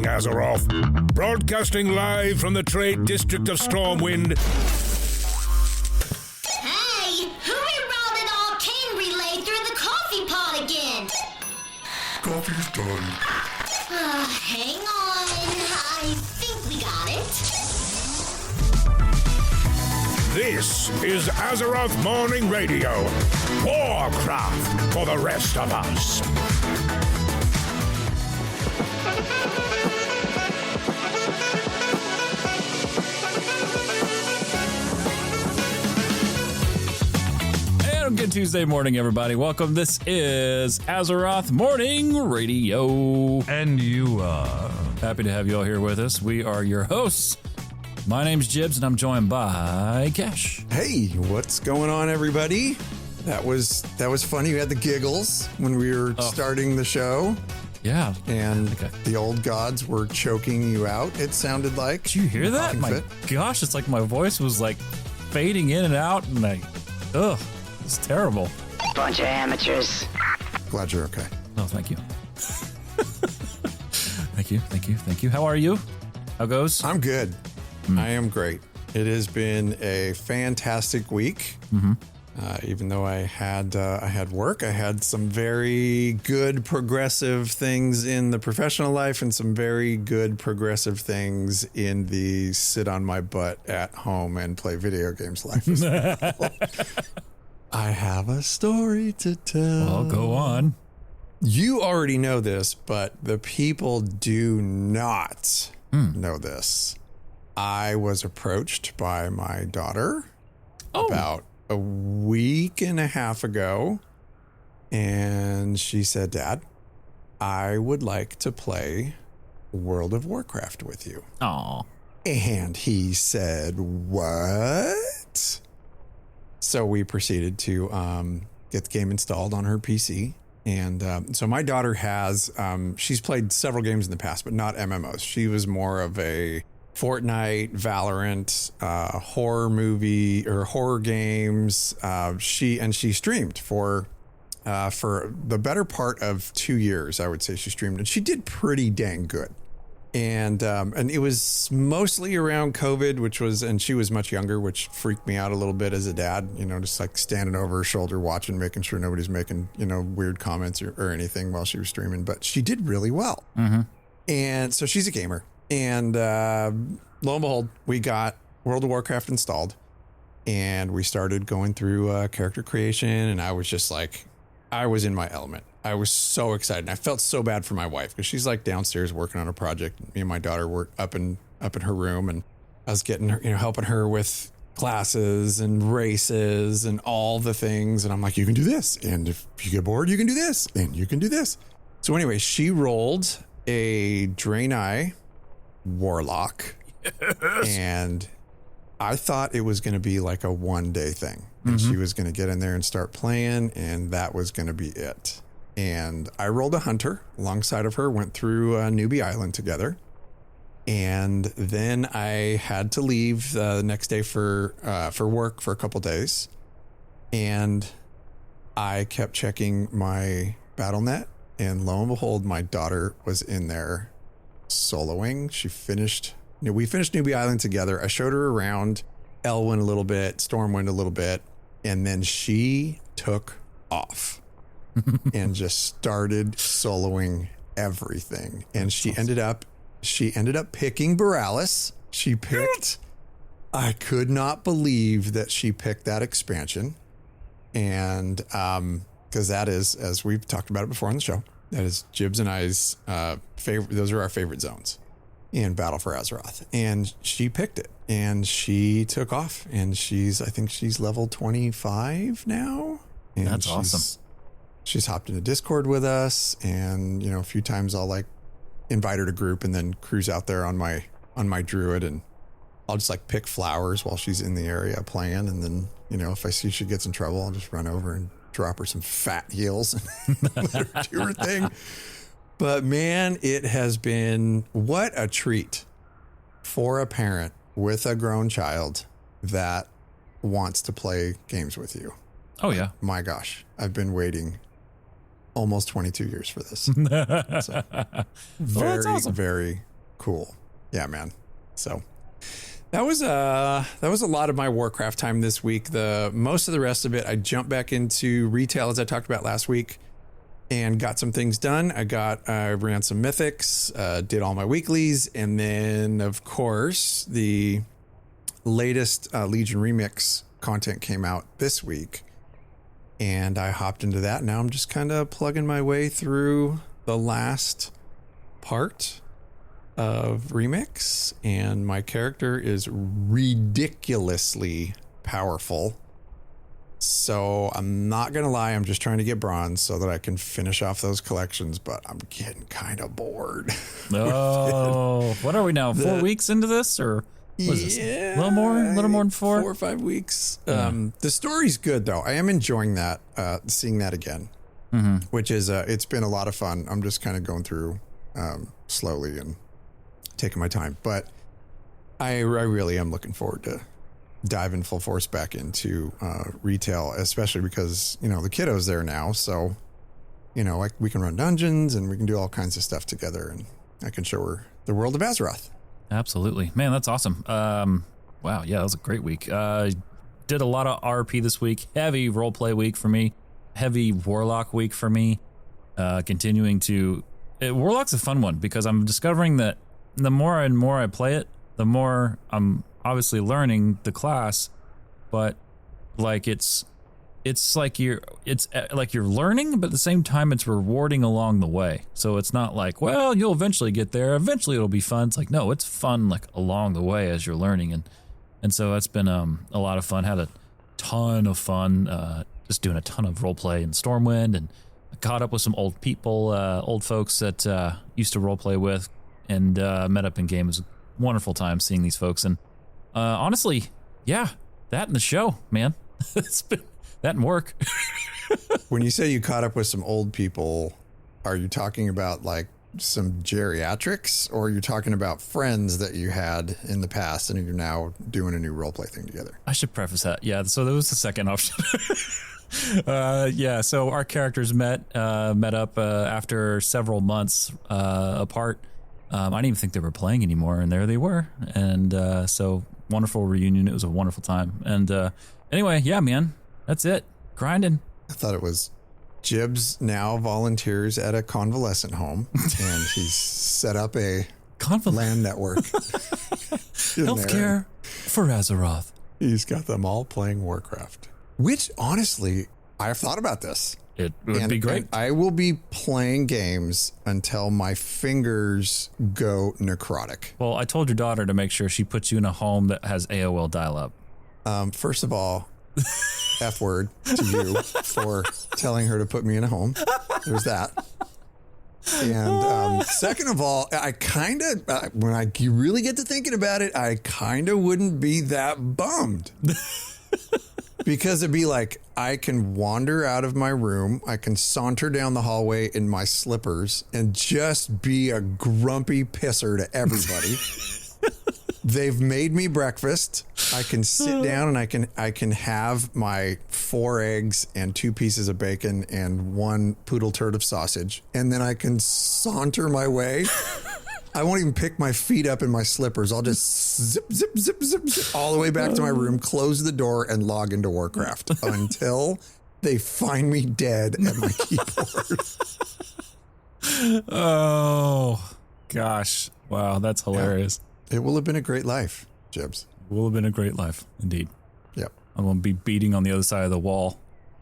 Azeroth. Broadcasting live from the trade district of Stormwind. Hey, who rerouted arcane relay through the coffee pot again? Coffee's done. Hang on. I think we got it. This is Azeroth Morning Radio. Warcraft for the rest of us. Good Tuesday morning, everybody. Welcome. This is Azeroth Morning Radio. And you are. Happy to have you all here with us. We are your hosts. My name's Jibbs, and I'm joined by Kash. Hey, what's going on, everybody? That was funny. You had the giggles when we were starting the show. Yeah. And the old gods were choking you out, it sounded like. Did you hear that? My gosh, it's like my voice was like fading in and out, and it's terrible. Bunch of amateurs. Glad you're okay. Oh, thank you. Thank you. How are you? How goes? I'm good. I am great. It has been a fantastic week. Even though I had work, I had some very good progressive things in the professional life and some very good progressive things in the sit on my butt at home and play video games life as well. I have a story to tell. Well, go on. You already know this, but the people do not know this. I was approached by my daughter about a week and a half ago, and she said, "Dad, I would like to play World of Warcraft with you." Aw. And he said, "What?" So we proceeded to get the game installed on her PC. And so my daughter has, she's played several games in the past, but not MMOs. She was more of a Fortnite, Valorant, horror movie or horror games. She streamed for the better part of 2 years, I would say she streamed, and she did pretty dang good. And it was mostly around COVID, and she was much younger, which freaked me out a little bit as a dad, just like standing over her shoulder, watching, making sure nobody's making, weird comments or anything while she was streaming, but she did really well. And so she's a gamer. And lo and behold, we got World of Warcraft installed, and we started going through character creation, and I was just like, I was in my element. I was so excited. And I felt so bad for my wife because she's like downstairs working on a project. Me and my daughter were up in her room, and I was getting her, helping her with classes and races and all the things. And I'm like, you can do this. And if you get bored, you can do this, and you can do this. So anyway, she rolled a Draenei Warlock. Yes. And I thought it was going to be like a one-day thing. And she was going to get in there and start playing, and that was going to be it. And I rolled a hunter alongside of her, went through Newbie Island together. And then I had to leave the next day for work for a couple days. And I kept checking my BattleNet, and lo and behold, my daughter was in there soloing. We finished Newbie Island together. I showed her around Elwyn a little bit, Stormwind a little bit, and then she took off and just started soloing everything. And she ended up picking Borealis. I could not believe that she picked that expansion. And because that is, as we've talked about it before on the show, that is Jibbs and I's favorite. Those are our favorite zones in Battle for Azeroth. And she picked it, and she took off, and I think she's level 25 now. And that's awesome. She's hopped into Discord with us, and a few times I'll like invite her to group and then cruise out there on my druid, and I'll just like pick flowers while she's in the area playing. And then, if I see she gets in trouble, I'll just run over and drop her some fat heals and let her do her thing. But man, it has been what a treat for a parent with a grown child that wants to play games with you. Oh, yeah. My gosh, I've been waiting almost 22 years for this. So, That's awesome. very, Cool. Yeah, man. So that was a lot of my Warcraft time this week. Most of the rest of it, I jumped back into retail as I talked about last week and got some things done. I ran some mythics, did all my weeklies, and then of course the latest Legion Remix content came out this week, and I hopped into that. Now I'm just kind of plugging my way through the last part of Remix, and my character is ridiculously powerful. So I'm not gonna lie, I'm just trying to get bronze so that I can finish off those collections, but I'm getting kind of bored. Oh, what are we now? 4 weeks into this, or what is this? A little more than 4? 4 or 5 weeks. The story's good though. I am enjoying that, seeing that again, which is it's been a lot of fun. I'm just kind of going through slowly and taking my time, but I really am looking forward to diving full force back into retail, especially because, you know, the kiddo's there now. So, you know, we can run dungeons and we can do all kinds of stuff together, and I can show her the world of Azeroth. Absolutely. Man, that's awesome. Wow. Yeah, that was a great week. Did a lot of RP this week. Heavy roleplay week for me. Heavy Warlock week for me. Continuing to... Warlock's a fun one because I'm discovering that the more and more I play it, the more I'm obviously learning the class, but like it's like you're learning, but at the same time it's rewarding along the way. So it's not like, well, you'll eventually get there, eventually it'll be fun. It's like, no, it's fun like along the way as you're learning, and so that's been a lot of fun. Had a ton of fun just doing a ton of role play in Stormwind, and I caught up with some old people, old folks that used to role play with, and met up in game. It was a wonderful time seeing these folks, and honestly, yeah, that and the show, man. It's been that and work. When you say you caught up with some old people, are you talking about like some geriatrics, or are you talking about friends that you had in the past and you're now doing a new roleplay thing together? I should preface that. Yeah, so that was the second option. Yeah, so our characters met up after several months apart. I didn't even think they were playing anymore, and there they were. And so wonderful reunion. It was a wonderful time. And anyway, yeah, man, that's it. Grinding. I thought it was Jibbs now volunteers at a convalescent home, and he's set up a LAN network. Healthcare for Azeroth. He's got them all playing Warcraft, which honestly, I've thought about this. It would be great. I will be playing games until my fingers go necrotic. Well, I told your daughter to make sure she puts you in a home that has AOL dial-up. First of all, F word to you for telling her to put me in a home. There's that. And second of all, I kind of, when you really get to thinking about it, I kind of wouldn't be that bummed. Because it'd be like, I can wander out of my room, I can saunter down the hallway in my slippers and just be a grumpy pisser to everybody. They've made me breakfast. I can sit down and I can have my 4 eggs and 2 pieces of bacon and 1 poodle turd of sausage, and then I can saunter my way. I won't even pick my feet up in my slippers. I'll just zip, zip, zip, zip, zip all the way back to my room, close the door, and log into Warcraft until they find me dead at my keyboard. Oh, gosh. Wow, that's hilarious. Yeah. It will have been a great life, Jibbs. It will have been a great life, indeed. Yep. I'm going to be beating on the other side of the wall.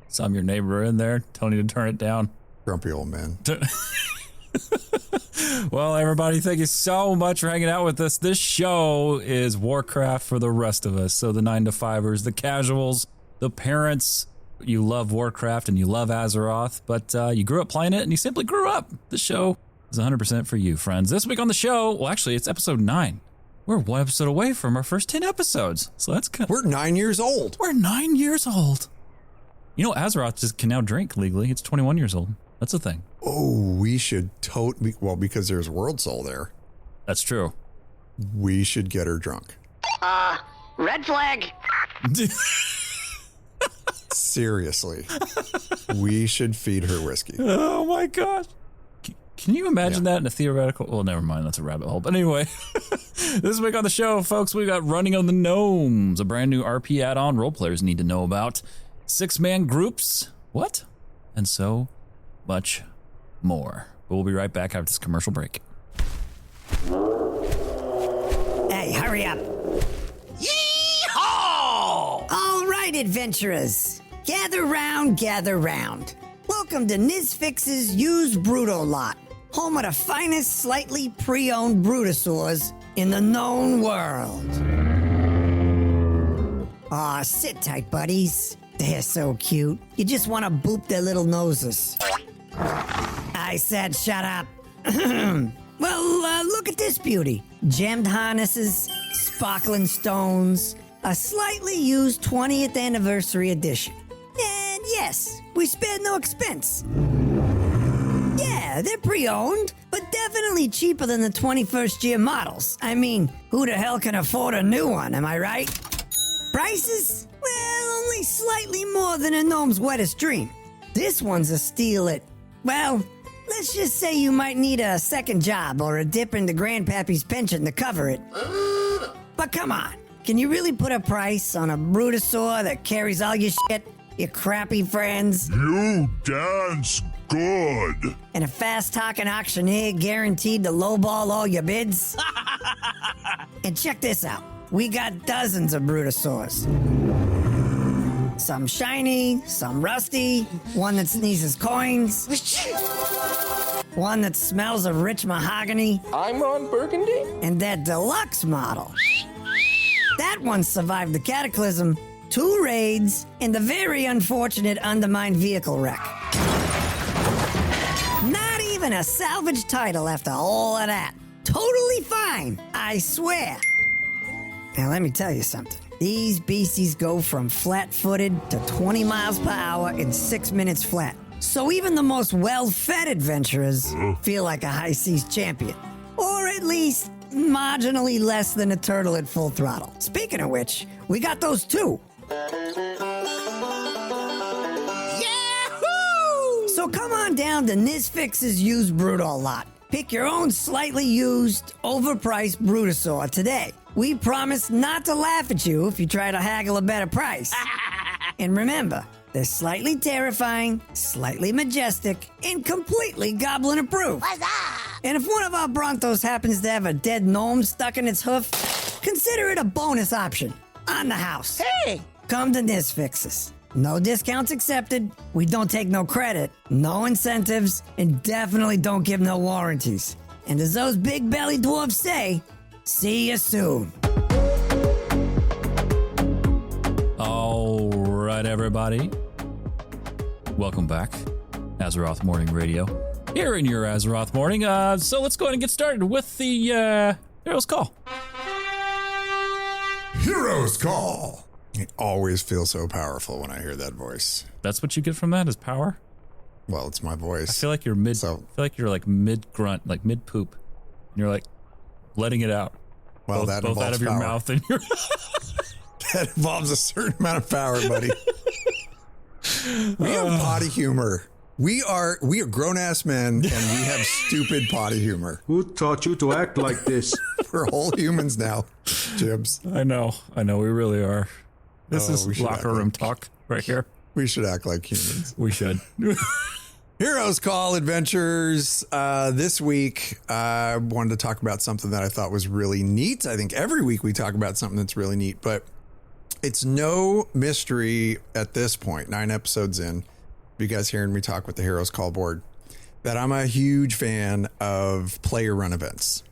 Some your neighbor in there, telling you to turn it down. Grumpy old man. Well, everybody, thank you so much for hanging out with us. This show is Warcraft for the rest of us. So the 9-to-5ers, the casuals, the parents, you love Warcraft and you love Azeroth, but you grew up playing it and you simply grew up. This show is 100% for you, friends. This week on the show, well, actually, it's episode 9. We're 1 episode away from our first 10 episodes. So that's good. We're 9 years old. We're 9 years old. You know, Azeroth just can now drink legally. It's 21 years old. That's the thing. Oh, we should totally, well, because there's World Soul there. That's true. We should get her drunk. Red flag. Seriously. We should feed her whiskey. Oh my gosh. Can you imagine that in a theoretical? Well, never mind. That's a rabbit hole. But anyway, this week on the show, folks, we got Running of the Gnomes, a brand new RP add-on role players need to know about. 6-man groups. What? And so much more. But we'll be right back after this commercial break. Hey, hurry up. Yeehaw! All right, adventurers. Gather round, gather round. Welcome to Nizfix's used Bruto lot, home of the finest slightly pre-owned Brutosaurs in the known world. Aw, sit tight, buddies. They're so cute. You just want to boop their little noses. I said shut up. Well, look at this beauty. Gemmed harnesses, sparkling stones, a slightly used 20th anniversary edition. And yes, we spared no expense. Yeah, they're pre-owned, but definitely cheaper than the 21st year models. I mean, who the hell can afford a new one, am I right? Prices? Well, only slightly more than a gnome's wettest dream. This one's a steal at, well, let's just say you might need a second job or a dip into Grandpappy's pension to cover it. But come on, can you really put a price on a Brutosaur that carries all your shit, your crappy friends, You dance good. and a fast-talking auctioneer guaranteed to lowball all your bids? And check this out. We got dozens of Brutosaurs. Some shiny, some rusty, one that sneezes coins, one that smells of rich mahogany, I'm on Burgundy. and that deluxe model. That one survived the cataclysm, 2 raids, and the very unfortunate undermined vehicle wreck. Not even a salvage title after all of that. Totally fine, I swear. Now let me tell you something. These beasties go from flat-footed to 20 miles per hour in 6 minutes flat. So even the most well-fed adventurers feel like a high seas champion. Or at least marginally less than a turtle at full throttle. Speaking of which, we got those too. Yahoo! So come on down to Nizfix's used Brutal lot. Pick your own slightly used, overpriced Brutosaur today. We promise not to laugh at you if you try to haggle a better price. And remember, they're slightly terrifying, slightly majestic, and completely goblin approved. And if one of our Brontos happens to have a dead gnome stuck in its hoof, consider it a bonus option on the house. Hey! Come to Nizfix's. No discounts accepted, we don't take no credit, no incentives, and definitely don't give no warranties. And as those big belly dwarfs say, see you soon. All right, everybody. Welcome back. Azeroth Morning Radio. Here in your Azeroth Morning. So let's go ahead and get started with the Hero's Call. Hero's Call. It always feels so powerful when I hear that voice. That's what you get from that is power? Well, it's my voice. I feel like you're mid mid grunt, like mid poop. And you're like letting it out. Well, that both out involves of your power. mouth and your That involves a certain amount of power, buddy. We have potty humor. We are grown ass men and we have stupid potty humor. Who taught you to act like this? We're whole humans now, Jibbs. I know, we really are. This we is should locker act room like- talk right here. We should act like humans. We should. Heroes Call Adventures. This week, I wanted to talk about something that I thought was really neat. I think every week we talk about something that's really neat, but it's no mystery at this point, 9 episodes in, you guys hearing me talk with the Heroes Call board, that I'm a huge fan of player run events.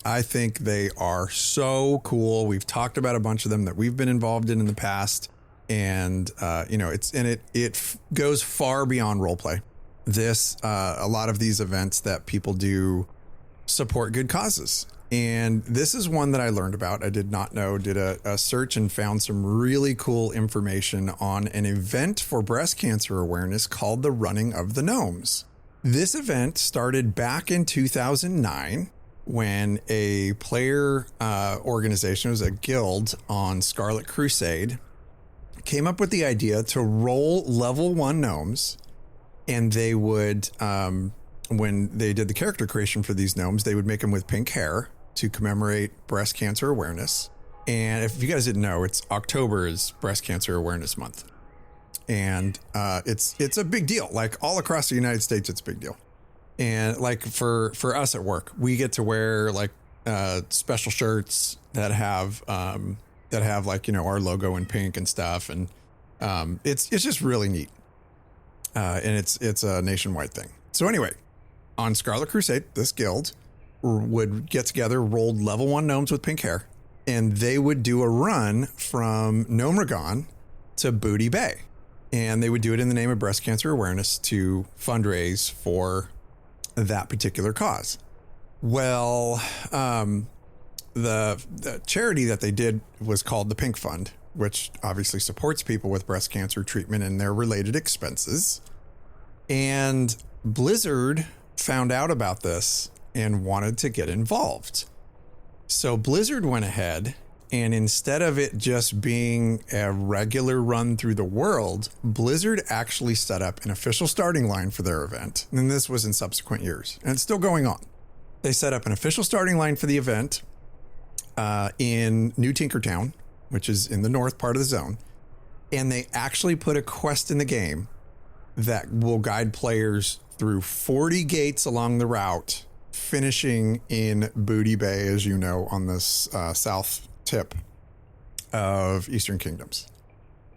I think they are so cool. We've talked about a bunch of them that we've been involved in the past. And, it goes far beyond roleplay. A lot of these events that people do support good causes. And this is one that I learned about. I did not know, did a search and found some really cool information on an event for breast cancer awareness called the Running of the Gnomes. This event started back in 2009 when a player organization, it was a guild on Scarlet Crusade, came up with the idea to roll level 1 gnomes, and they would when they did the character creation for these gnomes, they would make them with pink hair to commemorate breast cancer awareness. And if you guys didn't know, it's October is Breast Cancer Awareness Month. And it's a big deal. Like all across the United States, it's a big deal. And like for us at work, we get to wear like special shirts that have like, you know, our logo in pink and stuff. And it's just really neat. And it's a nationwide thing. So anyway, on Scarlet Crusade, this guild would get together, rolled level 1 gnomes with pink hair, and they would do a run from Gnomeregan to Booty Bay. And they would do it in the name of breast cancer awareness to fundraise for that particular cause. Well, the charity that they did was called the Pink Fund, which obviously supports people with breast cancer treatment and their related expenses. And Blizzard found out about this and wanted to get involved. So Blizzard went ahead, and instead of it just being a regular run through the world, Blizzard actually set up an official starting line for their event. And this was in subsequent years, and it's still going on. They set up an official starting line for the event in New Tinkertown, which is in the north part of the zone. And they actually put a quest in the game that will guide players through 40 gates along the route, finishing in Booty Bay, as you know, on this south tip of Eastern Kingdoms.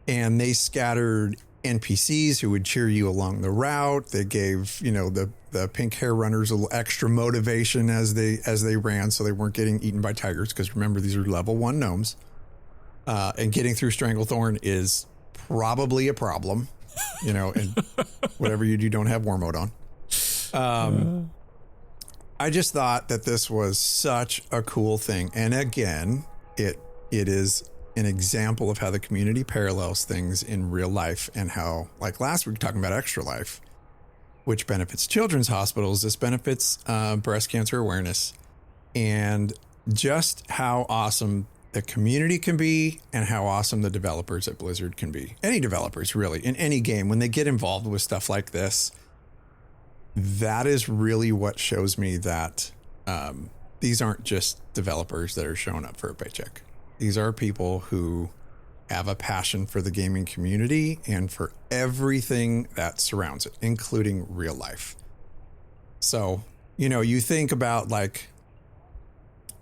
And they scattered NPCs who would cheer you along the route. They gave, you know, the pink hair runners a little extra motivation as they ran, so they weren't getting eaten by tigers, because remember, these are level 1 gnomes. And getting through Stranglethorn is probably a problem, you know, and whatever you do, don't have war mode on. I just thought that this was such a cool thing. And again, it is an example of how the community parallels things in real life, and how, like last week, talking about Extra Life, which benefits children's hospitals, this benefits breast cancer awareness, and just how awesome the community can be, and how awesome the developers at Blizzard can be. Any developers, really, in any game, when they get involved with stuff like this, that is really what shows me that these aren't just developers that are showing up for a paycheck. These are people who have a passion for the gaming community and for everything that surrounds it, including real life. So, you know, you think about like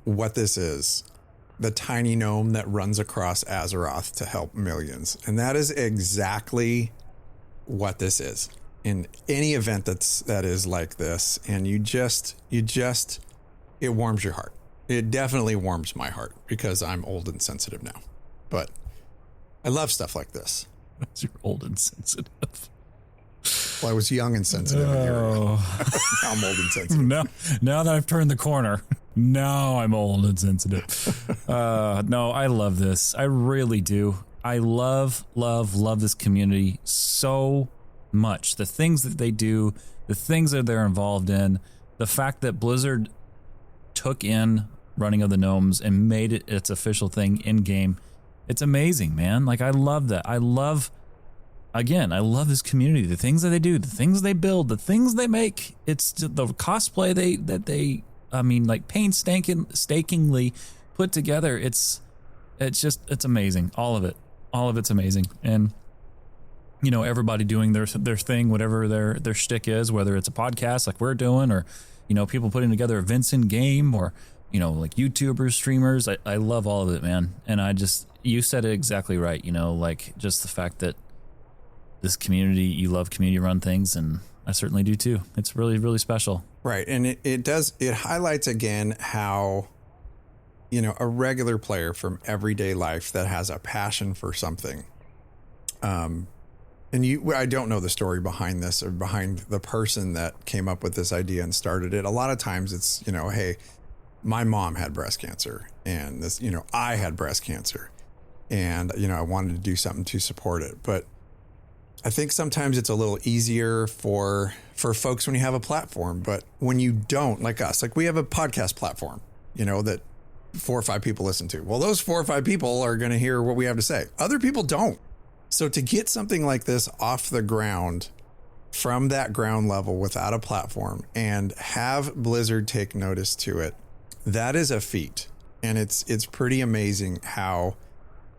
what this is, the tiny gnome that runs across Azeroth to help millions. And that is exactly what this is in any event that is like this. And you just, it warms your heart. It definitely warms my heart, because I'm old and sensitive now, but I love stuff like this. You're old and sensitive. Well, I was young and sensitive a year ago. Now I'm old and sensitive. Now that I've turned the corner, now I'm old and sensitive. No, I love this. I really do. I love this community so much. The things that they do, the things that they're involved in, the fact that Blizzard took in Running of the Gnomes and made it its official thing in game. It's amazing, man. Like, I love that. I love this community, the things that they do, the things they build, the things they make. It's the cosplay they painstakingly put together. It's amazing. All of it's amazing. And, you know, everybody doing their thing, whatever their shtick is, whether it's a podcast like we're doing, or, you know, people putting together events in game, or, you know, like YouTubers, streamers. I love all of it, man. And you said it exactly right. You know, like, just the fact that this community, you love community run things, and I certainly do too. It's really, really special. Right. And it highlights again how, you know, a regular player from everyday life that has a passion for something. And I don't know the story behind this, or behind the person that came up with this idea and started it. A lot of times it's, you know, hey, my mom had breast cancer, and this, you know, I had breast cancer, and, you know, I wanted to do something to support it. But I think sometimes it's a little easier for folks when you have a platform, but when you don't, like us, like we have a podcast platform, you know, that 4 or 5 people listen to. Well, those 4 or 5 people are going to hear what we have to say. Other people don't. So to get something like this off the ground from that ground level without a platform and have Blizzard take notice to it, that is a feat. And it's pretty amazing how,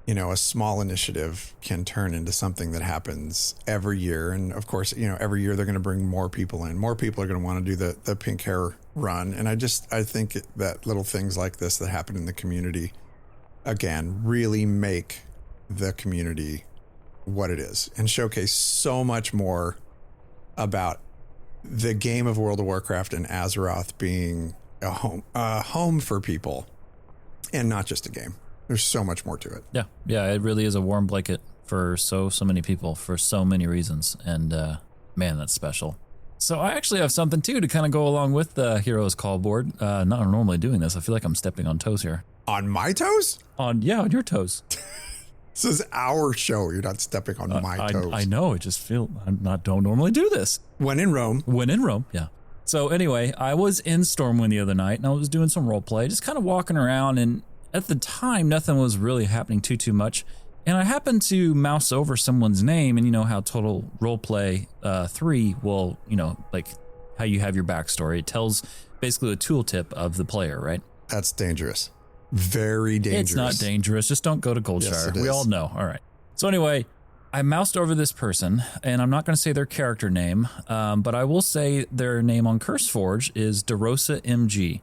a small initiative can turn into something that happens every year. And of course, every year they're going to bring more people in. More people are going to want to do the pink hair run. And I think that little things like this that happen in the community, again, really make the community what it is and showcase so much more about the game of World of Warcraft and Azeroth being a home for people and not just a game. There's so much more to it. Yeah, it really is a warm blanket for so many people for so many reasons. And man, that's special. So I actually have something too to kind of go along with the Heroes Call board. Not normally doing this. I feel like I'm stepping on toes here. On my toes? On your toes. This is our show. You're not stepping on my toes. I know. I just feel don't normally do this. When in Rome. Yeah. So anyway, I was in Stormwind the other night and I was doing some role play, just kind of walking around. And at the time, nothing was really happening too much. And I happened to mouse over someone's name, and you know how Total Roleplay 3 will, like how you have your backstory. It tells basically a tooltip of the player, right? That's dangerous. Very dangerous. It's not dangerous. Just don't go to Goldshire. Yes, we all know. All right. So anyway, I moused over this person, and I'm not going to say their character name, but I will say their name on CurseForge is DeRosa MG.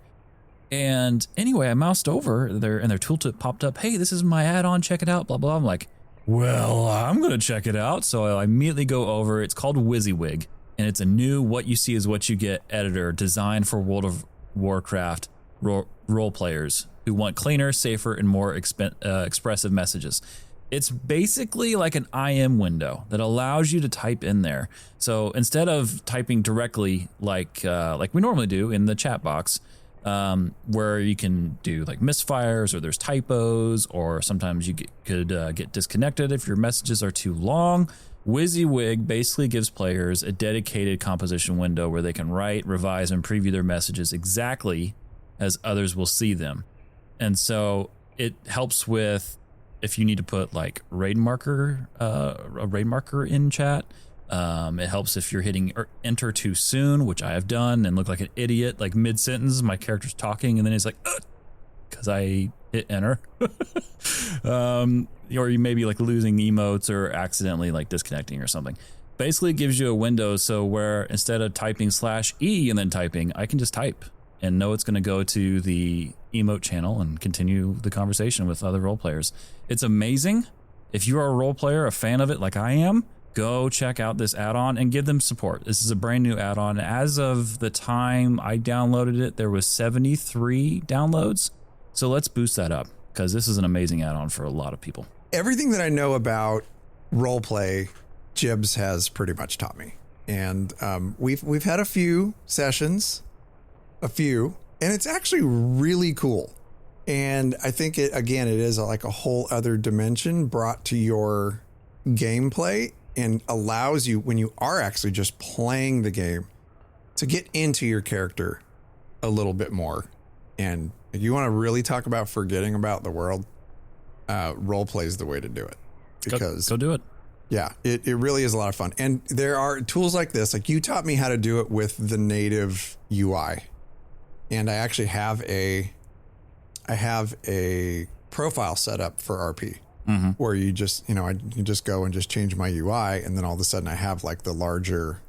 And anyway, I moused over there, and their tooltip popped up. Hey, this is my add-on. Check it out. Blah, blah. I'm like, well, I'm going to check it out. So I immediately go over. It's called WYSIWYG, and it's a new what you see is what you get editor designed for World of Warcraft role players who want cleaner, safer, and more expressive messages. It's basically like an IM window that allows you to type in there. So instead of typing directly like we normally do in the chat box, where you can do like misfires or there's typos, or sometimes you could get disconnected if your messages are too long, WYSIWYG basically gives players a dedicated composition window where they can write, revise, and preview their messages exactly as others will see them. And so it helps with if you need to put like a raid marker in chat. It helps if you're hitting enter too soon, which I have done and look like an idiot, like mid-sentence, my character's talking and then it's like, because I hit enter. Or you may be like losing emotes or accidentally like disconnecting or something. Basically it gives you a window so where instead of typing /E and then typing, I can just type and know it's going to go to the emote channel and continue the conversation with other role players. It's amazing. If you are a role player, a fan of it like I am, go check out this add-on and give them support. This is a brand new add-on. As of the time I downloaded it, there was 73 downloads. So let's boost that up because this is an amazing add-on for a lot of people. Everything that I know about role play, Jibbs has pretty much taught me. And we've had a few sessions, and it's actually really cool. And I think it is like a whole other dimension brought to your gameplay and allows you, when you are actually just playing the game, to get into your character a little bit more. And if you want to really talk about forgetting about the world, role play is the way to do it. Because go do it. Yeah, it really is a lot of fun. And there are tools like this, like you taught me how to do it with the native UI. And I actually have a profile set up for RP. Mm-hmm. Where you just, I can just go and just change my UI, and then all of a sudden I have like the larger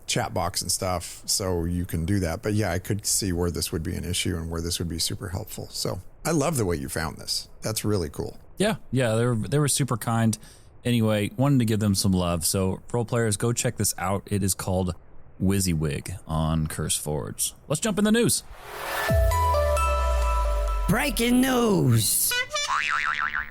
chat box and stuff, so you can do that. But yeah, I could see where this would be an issue and where this would be super helpful. So I love the way you found this. That's really cool. Yeah, they were super kind. Anyway, wanted to give them some love. So role players, go check this out. It is called WYSIWYG on CurseForge. Let's jump in the news. Breaking news.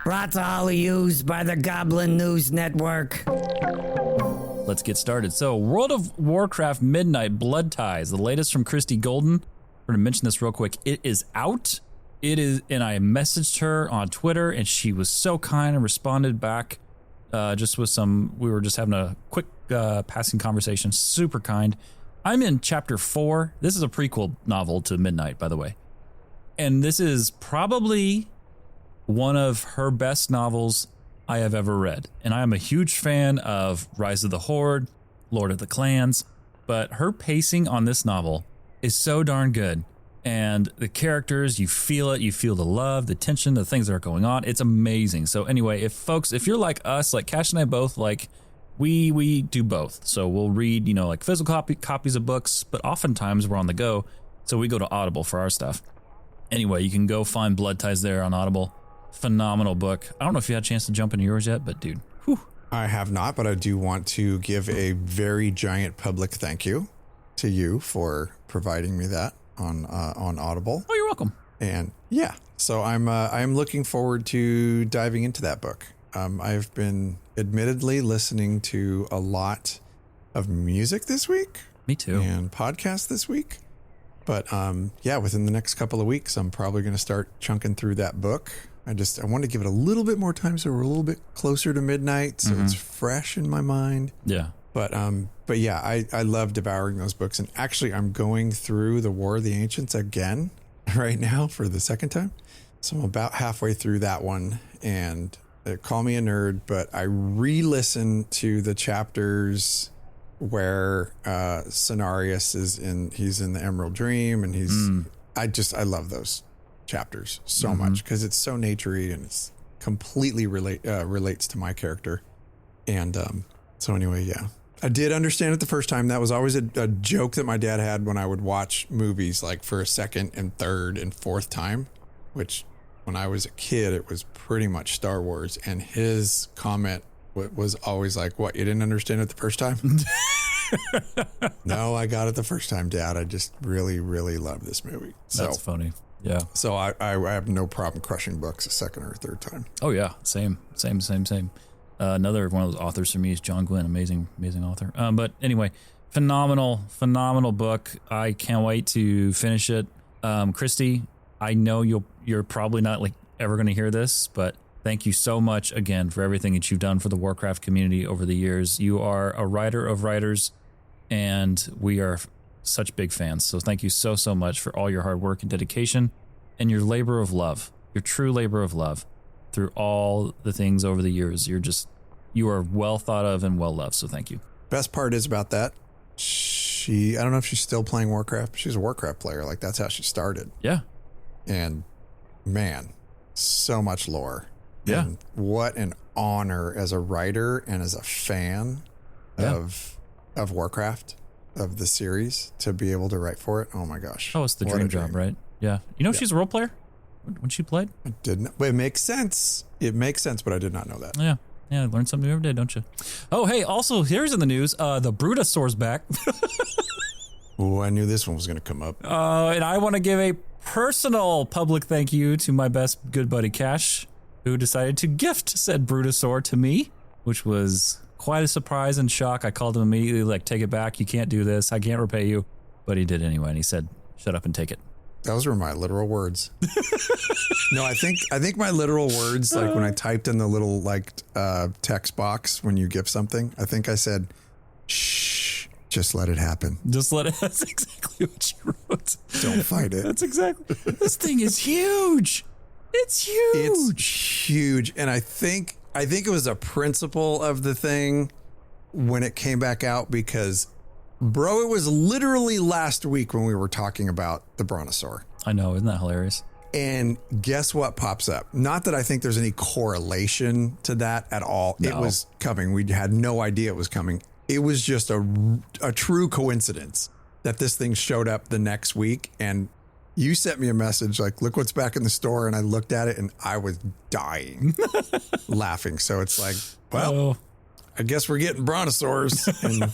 Brought to all of yous by the Goblin News Network. Let's get started. So, World of Warcraft Midnight Blood Ties, the latest from Christy Golden. We're going to mention this real quick. It is out. It is, and I messaged her on Twitter, and she was so kind and responded back just with we were just having a quick passing conversation. Super kind. I'm in chapter 4. This is a prequel novel to Midnight, by the way. And this is probably one of her best novels I have ever read. And I am a huge fan of Rise of the Horde, Lord of the Clans. But her pacing on this novel is so darn good. And the characters, you feel it. You feel the love, the tension, the things that are going on. It's amazing. So anyway, if you're like us, like Kash and I both, like we do both. So we'll read, like physical copies of books, but oftentimes we're on the go. So we go to Audible for our stuff. Anyway, you can go find Blood Ties there on Audible. Phenomenal book. I don't know if you had a chance to jump into yours yet, but dude, whew. I have not, but I do want to give a very giant public thank you to you for providing me that on Audible. Oh, you're welcome. And yeah, so I'm looking forward to diving into that book. I've been admittedly listening to a lot of music this week. Me too. And podcasts this week. But yeah, within the next couple of weeks, I'm probably going to start chunking through that book. I want to give it a little bit more time, so we're a little bit closer to midnight, so it's fresh in my mind. Yeah. But yeah, I love devouring those books. And actually, I'm going through the War of the Ancients again right now for the second time. So I'm about halfway through that one. And call me a nerd, but I re-listened to the chapters where Cenarius he's in the Emerald Dream, and I love those chapters so much because it's so naturey and it's completely relates to my character. And so anyway, yeah, I did understand it the first time. That was always a joke that my dad had when I would watch movies, like for a second and third and fourth time, which when I was a kid, it was pretty much Star Wars. And his comment was always like, what, you didn't understand it the first time? No, I got it the first time, Dad. I just really, really love this movie. That's funny. Yeah. So I have no problem crushing books a second or a third time. Oh yeah. Same. Another one of those authors for me is John Gwynne. Amazing author. But anyway, phenomenal book. I can't wait to finish it. Christy, I know you're probably not like ever going to hear this, but thank you so much again for everything that you've done for the Warcraft community over the years. You are a writer of writers, and we are such big fans. So thank you so much for all your hard work and dedication and your labor of love, your true labor of love through all the things over the years. You are well thought of and well loved. So thank you. Best part is about that. I don't know if she's still playing Warcraft, but she's a Warcraft player. Like that's how she started. Yeah. And man, so much lore. Yeah. And what an honor as a writer and as a fan of Warcraft, of the series, to be able to write for it. Oh my gosh. Oh, it's the dream job, right? Yeah. She's a role player when she played? I didn't. It makes sense. It makes sense, but I did not know that. Yeah. Yeah, learn something new every day, don't you? Oh, hey, also, here's in the news, the Brutosaur's back. Oh, I knew this one was going to come up. And I want to give a personal public thank you to my best good buddy Kash, who decided to gift said Brutosaur to me, which was quite a surprise and shock. I called him immediately, like, take it back. You can't do this. I can't repay you. But he did anyway, and he said, shut up and take it. Those were my literal words. No, I think my literal words, like when I typed in the little text box when you gift something, I think I said, shh, just let it happen. Just let it. That's exactly what you wrote. Don't fight it. That's exactly. This thing is huge. It's huge. It's huge. And I think it was a principle of the thing when it came back out because, bro, it was literally last week when we were talking about the Brontosaur. I know. Isn't that hilarious? And guess what pops up? Not that I think there's any correlation to that at all. No. It was coming. We had no idea it was coming. It was just a true coincidence that this thing showed up the next week. And you sent me a message like, look what's back in the store. And I looked at it and I was dying laughing. So it's like, well, I guess we're getting Brontosaurs. And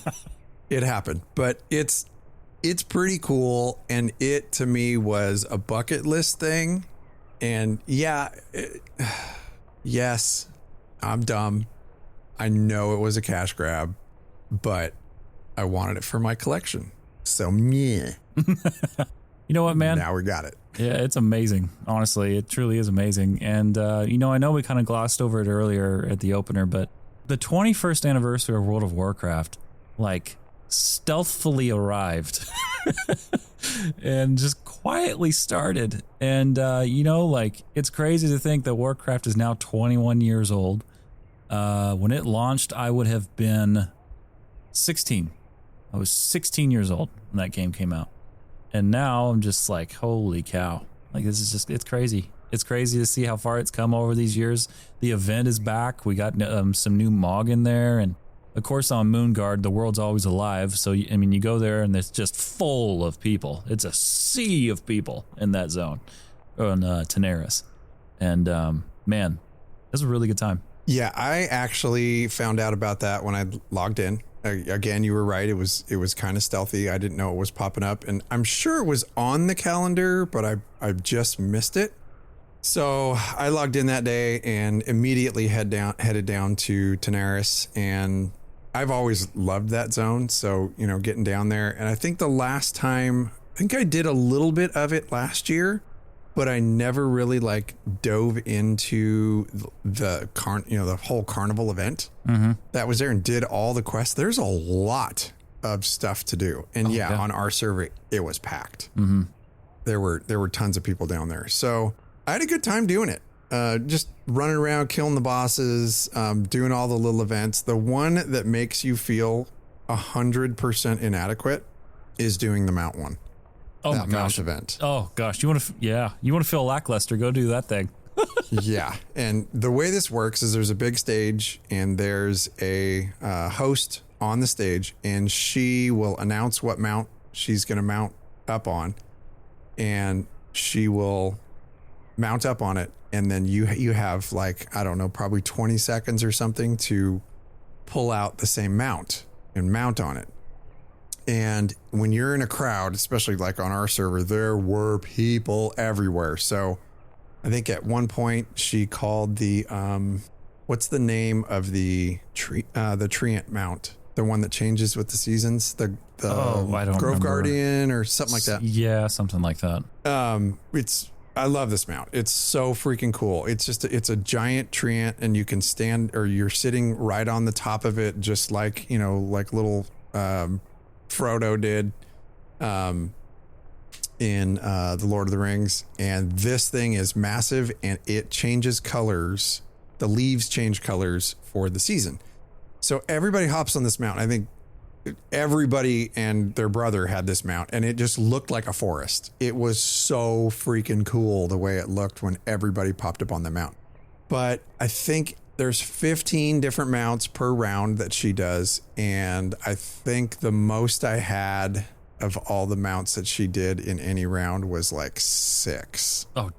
it happened. But it's pretty cool. And it, to me, was a bucket list thing. And yes, I'm dumb. I know it was a cash grab, but I wanted it for my collection. So, meh. You know what, man? Now we got it. Yeah, it's amazing. Honestly, it truly is amazing. And, I know we kind of glossed over it earlier at the opener, but the 21st anniversary of World of Warcraft, stealthily arrived and just quietly started. And, it's crazy to think that Warcraft is now 21 years old. When it launched, I would have been 16. I was 16 years old when that game came out. And now I'm just like, holy cow. Like, this is just, it's crazy. It's crazy to see how far it's come over these years. The event is back. We got some new Mog in there. And of course, on Moonguard, the world's always alive. So, I mean, you go there and it's just full of people. It's a sea of people in that zone on Tanaris. And man, it was a really good time. Yeah, I actually found out about that when I logged in. Again, you were right. It was kind of stealthy. I didn't know it was popping up. And I'm sure it was on the calendar, but I just missed it. So I logged in that day and immediately headed down to Tanaris, and I've always loved that zone. So, you know, getting down there, and I think the last time, I think I did a little bit of it last year, but I never really like dove into the whole carnival event that was there and did all the quests. There's a lot of stuff to do. And on our server, it was packed. Mm-hmm. There were tons of people down there. So I had a good time doing it. Just running around, killing the bosses, doing all the little events. The one that makes you feel 100% inadequate is doing the Mount one. Oh my gosh! Event. Oh gosh, you want to feel lackluster? Go do that thing. Yeah, and the way this works is there's a big stage and there's a host on the stage, and she will announce what mount she's going to mount up on, and she will mount up on it, and then you have, like, I don't know, probably 20 seconds or something to pull out the same mount and mount on it. And when you're in a crowd, especially like on our server, there were people everywhere. So I think at one point she called the, what's the name of the treant mount? The one that changes with the seasons, the I don't Grove remember. Guardian or something like that. Yeah, something like that. I love this mount. It's so freaking cool. It's just, it's a giant treant, and you can stand, or you're sitting right on the top of it, just like, you know, like little, Frodo did in The Lord of the Rings. And this thing is massive, and it changes colors. The leaves change colors for the season. So everybody hops on this mount. I think everybody and their brother had this mount, and it just looked like a forest. It was so freaking cool the way it looked when everybody popped up on the mount. But I think there's 15 different mounts per round that she does. And I think the most I had of all the mounts that she did in any round was like 6. Oh,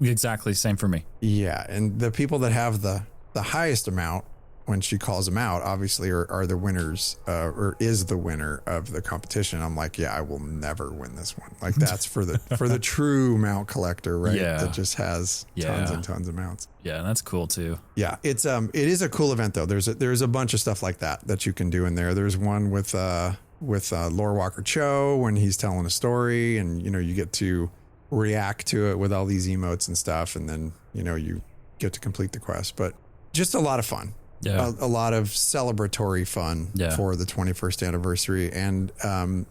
exactly. Same for me. Yeah. And the people that have the highest amount when she calls them out, obviously are the winners, or is the winner of the competition. I'm like, yeah, I will never win this one. Like, that's for the true mount collector, right? Yeah. That just has tons and tons of mounts. Yeah, that's cool too. Yeah, it is a cool event though. There's a bunch of stuff like that you can do in there. There's one with Lore Walker Cho when he's telling a story, and you know, you get to react to it with all these emotes and stuff, and then, you know, you get to complete the quest. But just a lot of fun. Yeah. A lot of celebratory fun for the 21st anniversary. And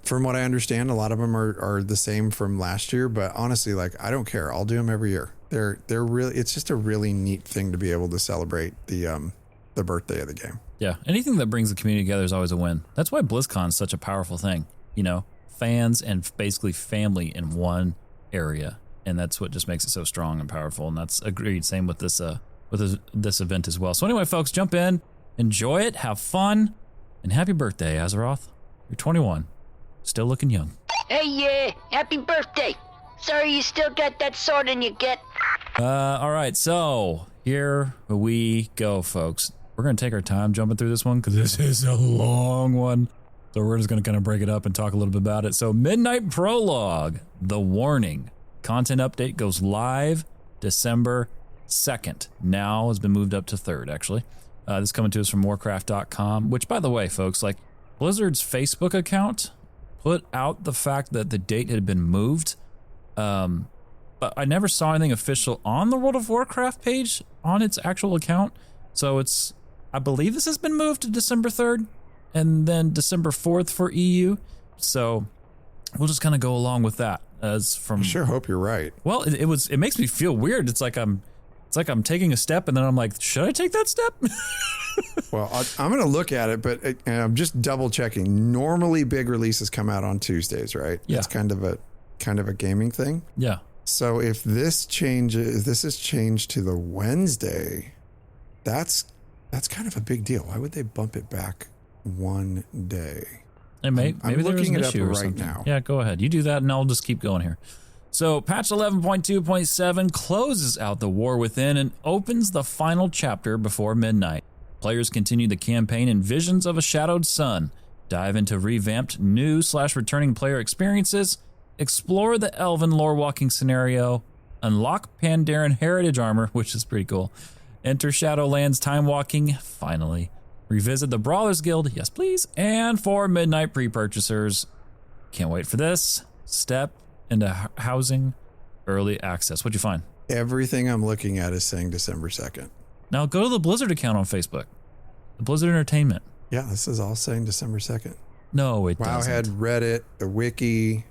from what I understand, a lot of them are the same from last year. But honestly, like, I don't care. I'll do them every year. They're really, it's just a really neat thing to be able to celebrate the birthday of the game. Yeah. Anything that brings the community together is always a win. That's why BlizzCon is such a powerful thing. You know, fans and basically family in one area. And that's what just makes it so strong and powerful. And that's agreed. Same with this event as well. So anyway, folks, jump in, enjoy it, have fun, and happy birthday, Azeroth. You're 21, still looking young. Hey, happy birthday. Sorry you still got that sword in your gut. All right, so here we go, folks. We're going to take our time jumping through this one because this is a long one. So we're just going to kind of break it up and talk a little bit about it. So Midnight Prologue, The Warning. Content update goes live December 2nd. Now has been moved up to 3rd, actually. This is coming to us from warcraft.com, which, by the way, folks, like, Blizzard's Facebook account put out the fact that the date had been moved. But I never saw anything official on the World of Warcraft page on its actual account. So I believe this has been moved to December 3rd and then December 4th for EU. So we'll just kind of go along with that. I sure hope you're right. Well, it makes me feel weird. It's like I'm taking a step and then I'm like, should I take that step? Well, I'm going to look at it, but I'm just double checking. Normally, big releases come out on Tuesdays, right? Yeah. It's kind of a gaming thing. Yeah. So if this is changed to the Wednesday, that's kind of a big deal. Why would they bump it back one day? And maybe I'm looking there it was an up issue or right something. now. Yeah, go ahead. You do that, and I'll just keep going here. So, patch 11.2.7 closes out the War Within and opens the final chapter before midnight. Players continue the campaign in Visions of a Shadowed Sun, dive into revamped new/returning player experiences, explore the Elven lore walking scenario, unlock Pandaren heritage armor, which is pretty cool, enter Shadowlands time walking, finally, revisit the Brawlers Guild, yes please, and for midnight pre-purchasers, can't wait for this, step into housing early access. What'd you find? Everything I'm looking at is saying December 2nd. Now go to the Blizzard account on Facebook, the Blizzard Entertainment. Yeah, this is all saying December 2nd. No, it doesn't. Wowhead, Reddit, the Wiki,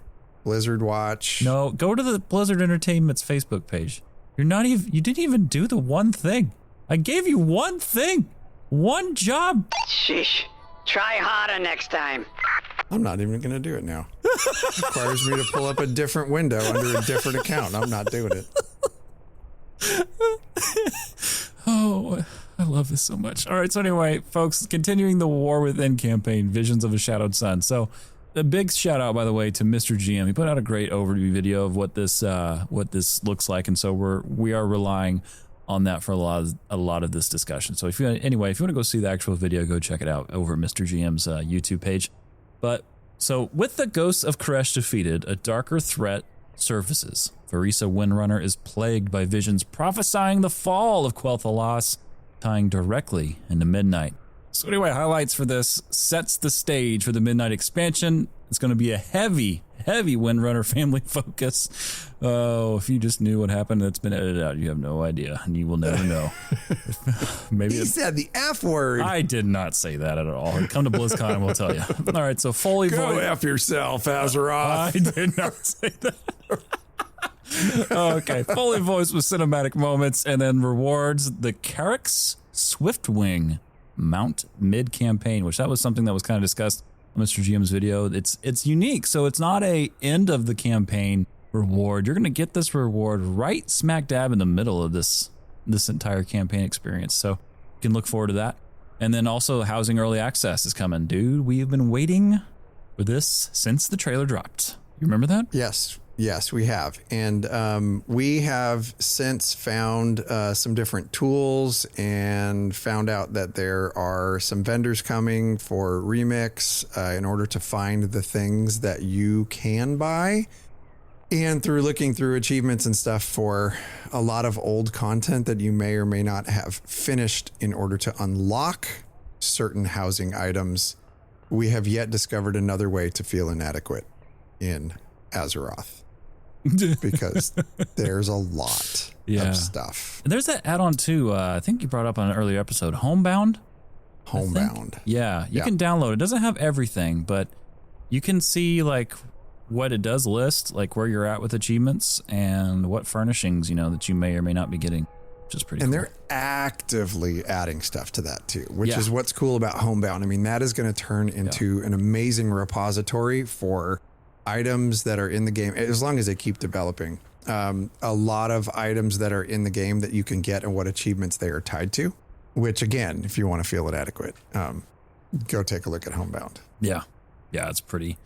Blizzard Watch. No, go to the Blizzard Entertainment's Facebook page. You didn't even do the one thing. I gave you one thing. One job. Sheesh. Try harder next time. I'm not even going to do it now. It requires me to pull up a different window under a different account. I'm not doing it. Oh, I love this so much. All right, so anyway, folks, continuing the War Within campaign, Visions of a Shadowed Sun. So a big shout out, by the way, to Mr. GM. He put out a great overview video of what this looks like, and so we are relying on that for a lot of this discussion. So if you want to go see the actual video, go check it out over at Mr. GM's YouTube page. But so with the ghosts of Koresh defeated, a darker threat surfaces. Varisa Windrunner is plagued by visions prophesying the fall of Quel'Thalas, tying directly into Midnight. So anyway, highlights for this: sets the stage for the Midnight expansion. It's going to be a heavy Windrunner family focus. Oh, if you just knew what happened that's been edited out, you have no idea, and you will never know. Maybe he said the F word. I did not say that at all. Come to BlizzCon and we'll tell you. All right, so Foley Go voice. F yourself, Azeroth. I did not say that. Okay, Foley voice with cinematic moments, and then rewards the Carrick's Swiftwing mount mid-campaign, which that was something that was kind of discussed on Mr. GM's video. It's unique, so it's not a end of the campaign reward. You're going to get this reward right smack dab in the middle of this entire campaign experience, so you can look forward to that. And then also housing early access is coming. Dude, we have been waiting for this since the trailer dropped. You remember that? Yes, we have. And we have since found some different tools and found out that there are some vendors coming for Remix in order to find the things that you can buy. And through looking through achievements and stuff for a lot of old content that you may or may not have finished in order to unlock certain housing items, we have yet discovered another way to feel inadequate in Azeroth. Because there's a lot of stuff. There's that add-on too. I think you brought up on an earlier episode, Homebound. Yeah, you can download it. It doesn't have everything, but you can see like what it does list, like where you're at with achievements and what furnishings, that you may or may not be getting, which is pretty cool. And they're actively adding stuff to that too, which is what's cool about Homebound. I mean, that is going to turn into an amazing repository for items that are in the game, as long as they keep developing. A lot of items that are in the game that you can get and what achievements they are tied to, which again, if you want to feel inadequate, go take a look at Homebound. Yeah, it's pretty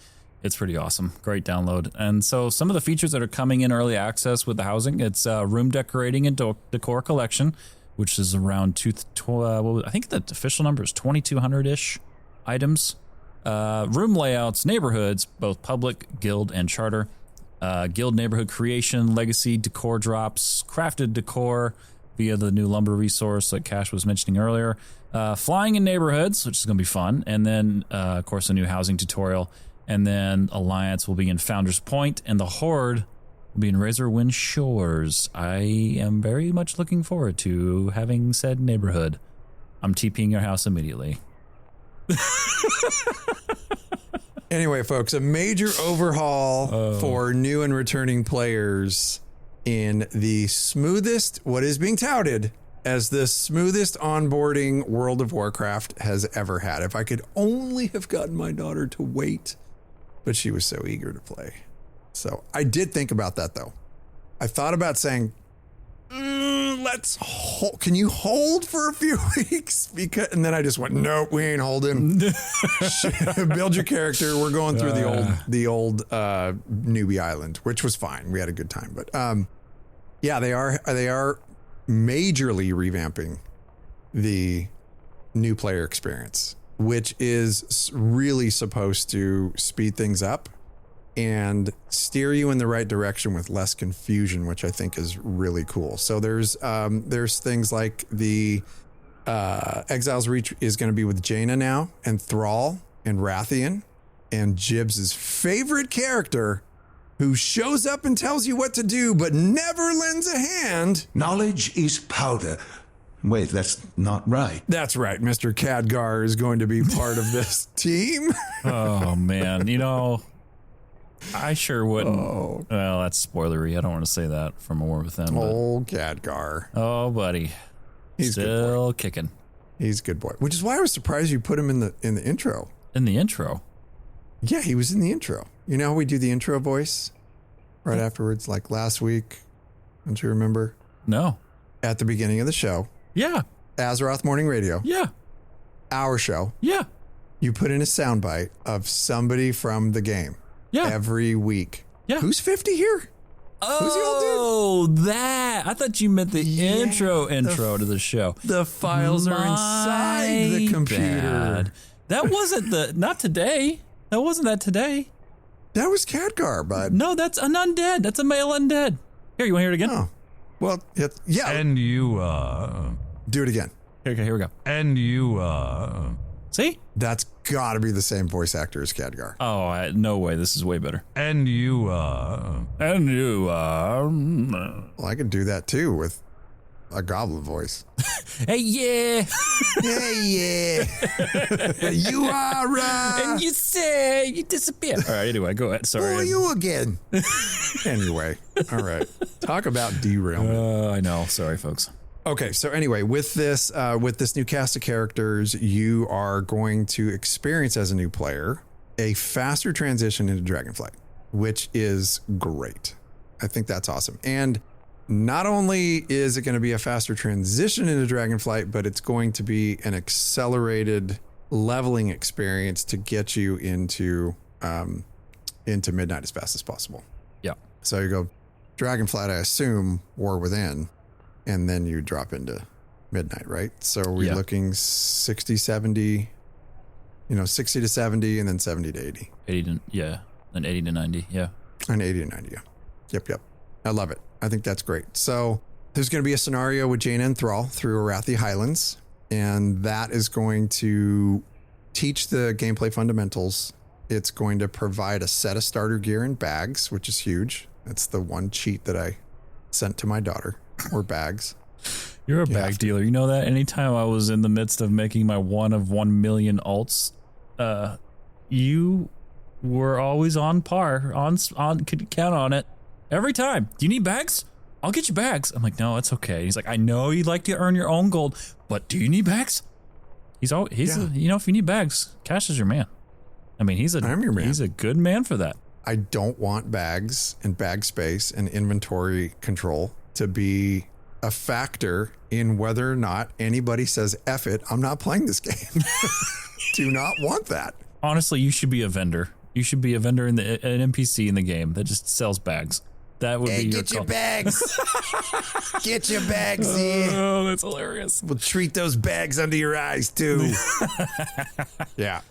awesome. Great download. And so some of the features that are coming in early access with the housing, it's room decorating and decor collection, which is around I think the official number is 2,200-ish items. Room layouts, neighborhoods, both public, guild, and charter. Guild neighborhood creation, legacy, decor drops, crafted decor via the new lumber resource that Kash was mentioning earlier. Flying in neighborhoods, which is going to be fun. And then, of course, a new housing tutorial. And then Alliance will be in Founders Point, and the Horde will be in Razorwind Shores. I am very much looking forward to having said neighborhood. I'm TPing your house immediately. Anyway, folks, a major overhaul for new and returning players in the smoothest, what is being touted as the smoothest onboarding World of Warcraft has ever had. If I could only have gotten my daughter to wait, but she was so eager to play. So I did think about that though. I thought about saying, let's hold. Can you hold for a few weeks? And then I just went, nope, we ain't holding. Build your character. We're going through the old newbie island, which was fine. We had a good time, but yeah, they are majorly revamping the new player experience, which is really supposed to speed things up and steer you in the right direction with less confusion, which I think is really cool. So there's things like the Exiles Reach is going to be with Jaina now, and Thrall and Rathian, and Jibbs' favorite character, who shows up and tells you what to do, but never lends a hand. Knowledge is powder. Wait, that's not right. That's right. Mr. Khadgar is going to be part of this team. Oh, man. You know, I sure wouldn't. Oh. Well, that's spoilery. I don't want to say that from A War Within. Old Khadgar. Oh, buddy. He's still kicking. He's a good boy. Which is why I was surprised you put him in the intro. In the intro? Yeah, he was in the intro. You know how we do the intro voice right afterwards, like last week? Don't you remember? No. At the beginning of the show. Yeah. Azeroth Morning Radio. Yeah. Our show. Yeah. You put in a soundbite of somebody from the game. Yeah. Every week. Yeah. Who's 50 here? Who's the old dude? Oh, that. I thought you meant the intro to the show. The files are inside the computer. Bad. That wasn't not today. That wasn't that today. That was Khadgar, bud. No, that's an undead. That's a male undead. Here, you want to hear it again? Oh. Well, yeah. And you, do it again. Okay, here we go. And you, See? That's got to be the same voice actor as Khadgar. Oh, no way. This is way better. and you, Well, I could do that too with a goblin voice. Hey, yeah. Hey, yeah. You are, And you say you disappear. All right, anyway, go ahead. Sorry. Who are you again? Anyway, all right. Talk about derailment. I know. Sorry, folks. Okay, so anyway, with this new cast of characters, you are going to experience as a new player a faster transition into Dragonflight, which is great. I think that's awesome. And not only is it going to be a faster transition into Dragonflight, but it's going to be an accelerated leveling experience to get you into Midnight as fast as possible. Yeah. So you go Dragonflight, I assume, War Within, and then you drop into Midnight, right? So we're looking 60, 70, 60 to 70, and then 70 to 80. 80 to, yeah. And 80 to 90, yeah. And 80 to 90, yeah. Yep. I love it. I think that's great. So there's going to be a scenario with Jaina and Thrall through Arathi Highlands, and that is going to teach the gameplay fundamentals. It's going to provide a set of starter gear and bags, which is huge. That's the one cheat that I sent to my daughter, or bags. You're a bag dealer. You know that? Anytime I was in the midst of making my 1 of 1 million alts, you were always on par, could count on it. Every time. Do you need bags? I'll get you bags. I'm like, no, it's okay. He's like, I know you'd like to earn your own gold, but do you need bags? If you need bags, Kash is your man. I mean, I'm your man. He's a good man for that. I don't want bags and bag space and inventory control to be a factor in whether or not anybody says, F it, I'm not playing this game. Do not want that. Honestly, you should be a vendor. You should be a vendor an NPC in the game that just sells bags. That would be your get your bags. Get your bags in. Oh, that's hilarious. We'll treat those bags under your eyes too. Yeah.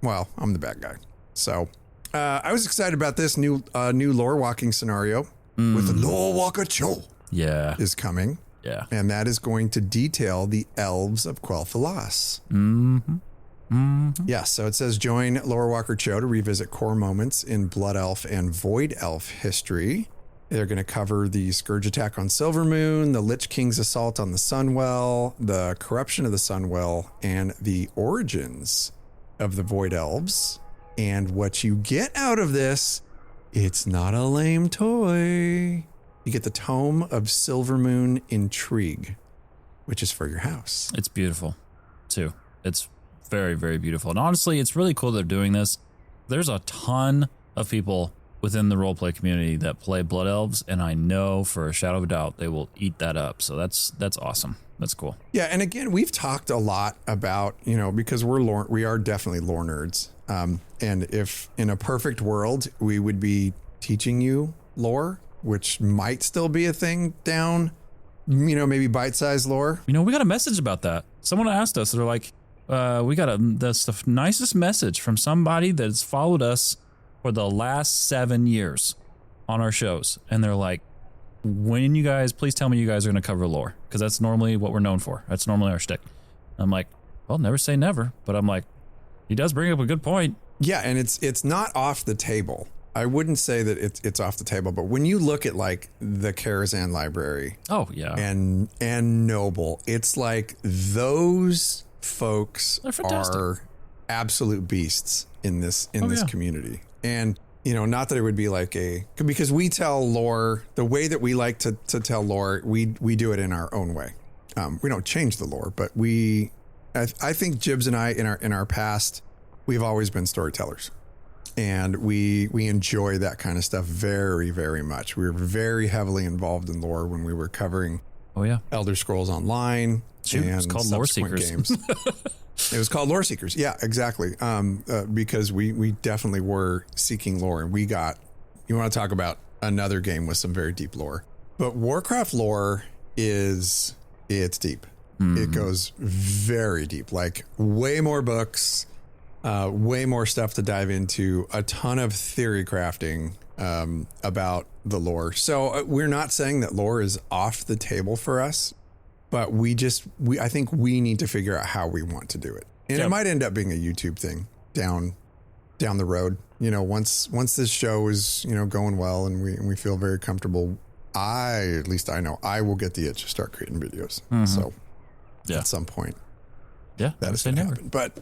Well, I'm the bad guy. So I was excited about this new lore walking scenario with the Lore Walker Cho. Yeah. Is coming. Yeah. And that is going to detail the elves of Quel'Thalas. Mm-hmm. Mm-hmm. Yeah, so it says join Lore Walker Cho to revisit core moments in Blood Elf and Void Elf history. They're going to cover the Scourge attack on Silvermoon, the Lich King's assault on the Sunwell, the corruption of the Sunwell, and the origins of the Void Elves. And what you get out of this, it's not a lame toy. You get the Tome of Silvermoon Intrigue. which is for your house. It's beautiful, too. It's very, very beautiful. And honestly, it's really cool they're doing this. There's a ton of people within the roleplay community that play Blood Elves, and I know for a shadow of a doubt they will eat that up. So that's awesome. That's cool. Yeah, and again, we've talked a lot about, because we are definitely lore nerds. And if in a perfect world, we would be teaching you lore, which might still be a thing down, maybe bite-sized lore. We got a message about that. Someone asked us, they're like, we got the nicest message from somebody that's followed us for the last 7 years on our shows. And they're like, please tell me you guys are going to cover lore, because that's normally what we're known for. That's normally our shtick. I'm like, well, never say never, but I'm like, he does bring up a good point. Yeah, and it's not off the table. I wouldn't say that it's off the table, but when you look at like the Karazhan library, and Noble, it's like those folks are absolute beasts in this community. And not that it would be like because we tell lore the way that we like to tell lore, we do it in our own way. We don't change the lore, but I think Jibbs and I in our past, we've always been storytellers, and we enjoy that kind of stuff very, very much. We were very heavily involved in lore when we were covering Elder Scrolls Online. It was called Lore Seekers. Games. It was called Lore Seekers. Yeah, exactly. Because we definitely were seeking lore, and you want to talk about another game with some very deep lore. But Warcraft lore it's deep. It goes very deep, like way more books, way more stuff to dive into, a ton of theory crafting about the lore. So we're not saying that lore is off the table for us, but I think we need to figure out how we want to do it. And it might end up being a YouTube thing down the road. Once this show is, going well and we feel very comfortable, at least I know I will get the itch to start creating videos. So at some point, that is going to happen. But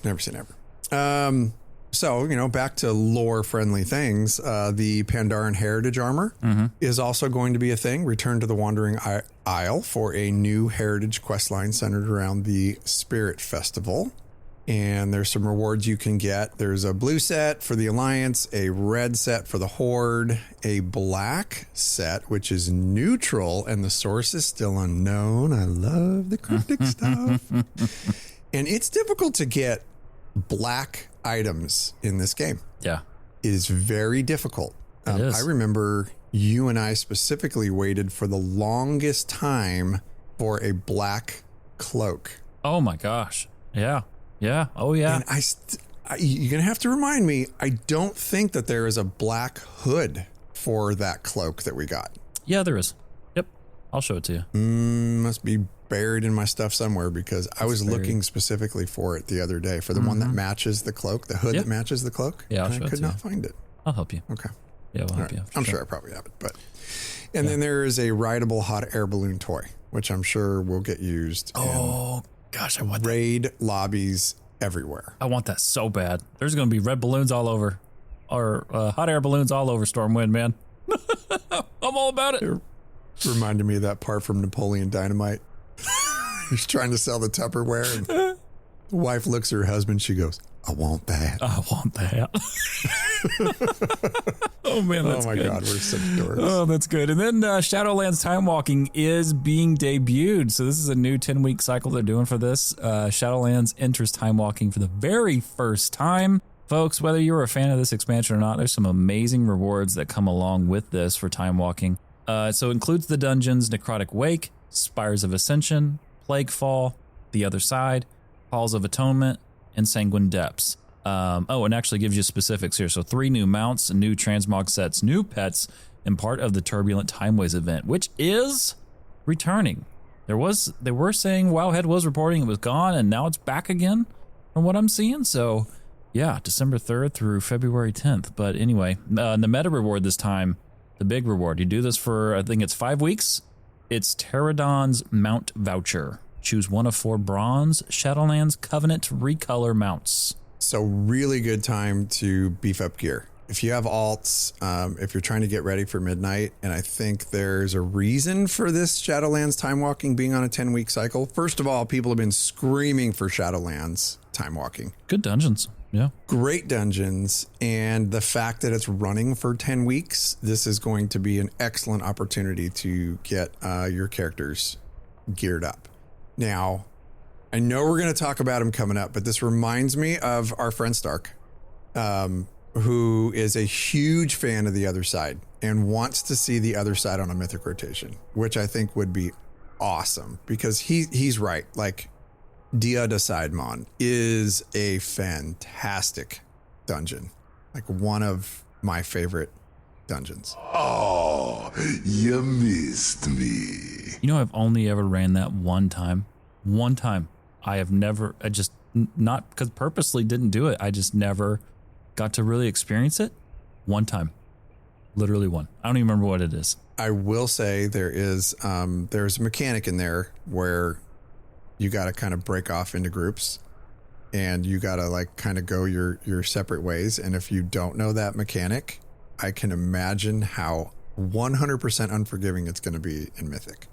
never say never. So, back to lore friendly things. The Pandaren Heritage Armor is also going to be a thing. Return to the Wandering Isle for a new Heritage questline centered around the Spirit Festival. And there's some rewards you can get. There's a blue set for the Alliance, a red set for the Horde, a black set, which is neutral, and the source is still unknown. I love the cryptic stuff. And it's difficult to get black items in this game. Yeah. It is very difficult. I remember you and I specifically waited for the longest time for a black cloak. Oh my gosh. Yeah. Yeah. Oh yeah. And you're going to have to remind me, I don't think that there is a black hood for that cloak that we got. Yeah, there is. Yep. I'll show it to you. Must be buried in my stuff somewhere, because I was looking specifically for it the other day for the one that matches the cloak, the hood that matches the cloak. Yeah, I could not find it. I'll help you. Okay. Yeah, we'll help you. I'm sure I probably have it, but then there is a rideable hot air balloon toy, which I'm sure will get used. Oh gosh, I want raid lobbies everywhere. I want that so bad. There's going to be red balloons all over, or hot air balloons all over Stormwind, man. I'm all about it. It reminded me of that part from Napoleon Dynamite. He's trying to sell the Tupperware, and the wife looks at her husband. She goes, I want that. I want that. Oh, man, that's good. Oh, my God, we're such dorks. Oh, that's good. And then Shadowlands Time Walking is being debuted. So this is a new 10-week cycle they're doing for this. Shadowlands enters Time Walking for the very first time. Folks, whether you're a fan of this expansion or not, there's some amazing rewards that come along with this for Time Walking. So it includes the dungeons Necrotic Wake, Spires of Ascension, Plaguefall, The Other Side, Halls of Atonement, and Sanguine Depths. And actually gives you specifics here. So 3 new mounts, new transmog sets, new pets, and part of the Turbulent Timeways event, which is returning. They were saying Wowhead was reporting it was gone, and now it's back again from what I'm seeing. So yeah, December 3rd through February 10th. But anyway, the meta reward this time, the big reward, you do this for, I think it's 5 weeks. It's Pterodon's Mount Voucher. Choose one of 4 bronze Shadowlands Covenant recolor mounts. So really good time to beef up gear. if you have alts, if you're trying to get ready for midnight, and I think there's a reason for this Shadowlands time walking being on a 10-week cycle. First of all, people have been screaming for Shadowlands time walking. Good dungeons. Yeah. Great dungeons. And the fact that it's running for 10 weeks, this is going to be an excellent opportunity to get your characters geared up. Now, I know we're going to talk about him coming up, but this reminds me of our friend Stark, who is a huge fan of the other side and wants to see the other side on a mythic rotation, which I think would be awesome because he's right. Like, Dia de Sidemon is a fantastic dungeon, like one of my favorite dungeons. Oh, you missed me. You know, I've only ever ran that one time. One time. I have never, I just, not because purposely didn't do it. I just never got to really experience it. One time. Literally one. I don't even remember what it is. I will say there's a mechanic in there where you got to kind of break off into groups and you got to like kind of go your separate ways. And if you don't know that mechanic, I can imagine how 100% unforgiving it's going to be in Mythic.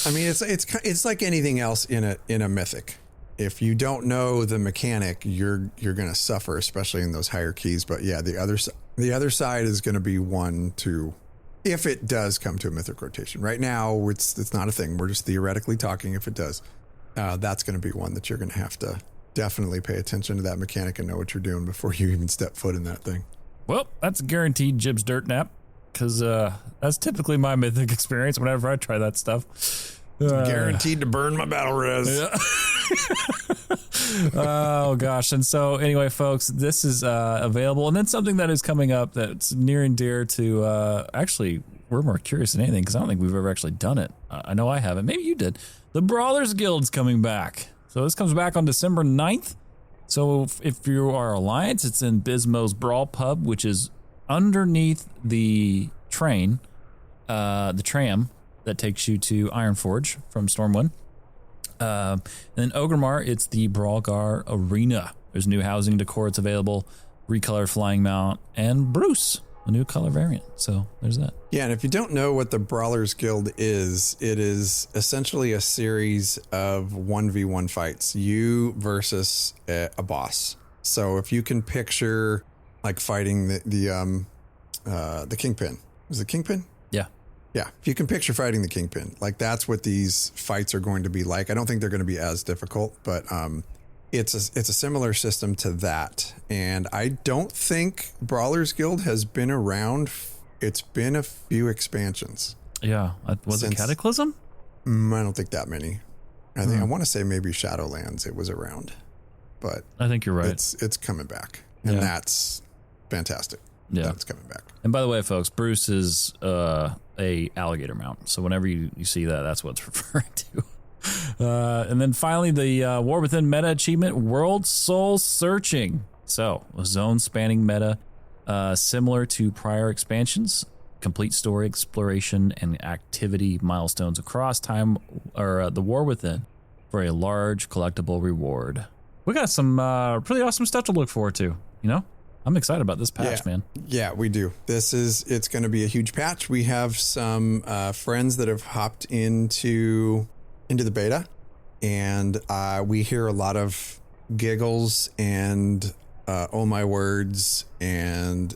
I mean, it's like anything else in a Mythic. If you don't know the mechanic, you're going to suffer, especially in those higher keys. But yeah, the other side is going to be one to, if it does come to a Mythic rotation. Right now, it's not a thing. We're just theoretically talking. If it does, that's going to be one that you're going to have to definitely pay attention to that mechanic and know what you're doing before you even step foot in that thing. Well, that's a guaranteed Jibbs dirt nap because that's typically my Mythic experience whenever I try that stuff. Guaranteed to burn my battle res. Yeah. Oh gosh. And so anyway, folks, this is available. And then something that is coming up that's near and dear to actually, we're more curious than anything because I don't think we've ever actually done it. I know I haven't. Maybe you did. The Brawlers Guild's coming back. So this comes back on December 9th. So if you are Alliance, it's in Bismo's Brawl Pub, which is underneath the tram that takes you to Ironforge from Stormwind. And then Ogremar, it's the Brawlgar Arena. There's new housing decor that's available, recolored flying mount, and Bruce, a new color variant. So there's that. Yeah, and if you don't know what the Brawlers Guild is, it is essentially a series of 1v1 fights, you versus a boss. So if you can picture like fighting the Kingpin. Was it Kingpin? Yeah. Yeah, if you can picture fighting the Kingpin, like that's what these fights are going to be like. I don't think they're going to be as difficult, but it's a similar system to that. And I don't think Brawlers Guild has been around. It's been a few expansions. Yeah, was it Cataclysm? I don't think that many. I want to say maybe Shadowlands it was around, but I think you're right. It's coming back, and that's fantastic. Yeah, that's coming back. And by the way, folks, Bruce is a alligator mount. So whenever you see that, that's what it's referring to. And then finally, the War Within meta achievement, World Soul Searching. So a zone spanning meta, similar to prior expansions, complete story exploration and activity milestones across time, or the War Within for a large collectible reward. We got some pretty awesome stuff to look forward to, you know? I'm excited about this patch, man. Yeah, we do. It's going to be a huge patch. We have some friends that have hopped into the beta, and we hear a lot of giggles and oh my words and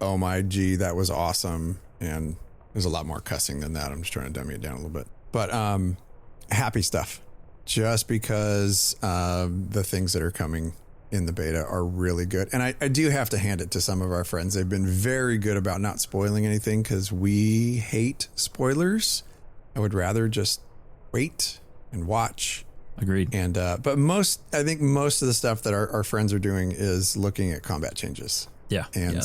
oh my gee, that was awesome. And there's a lot more cussing than that. I'm just trying to dummy it down a little bit. But happy stuff, just because the things that are coming in the beta are really good. And I do have to hand it to some of our friends. They've been very good about not spoiling anything because we hate spoilers. I would rather just wait and watch. Agreed. And but I think most of the stuff that our friends are doing is looking at combat changes. Yeah. And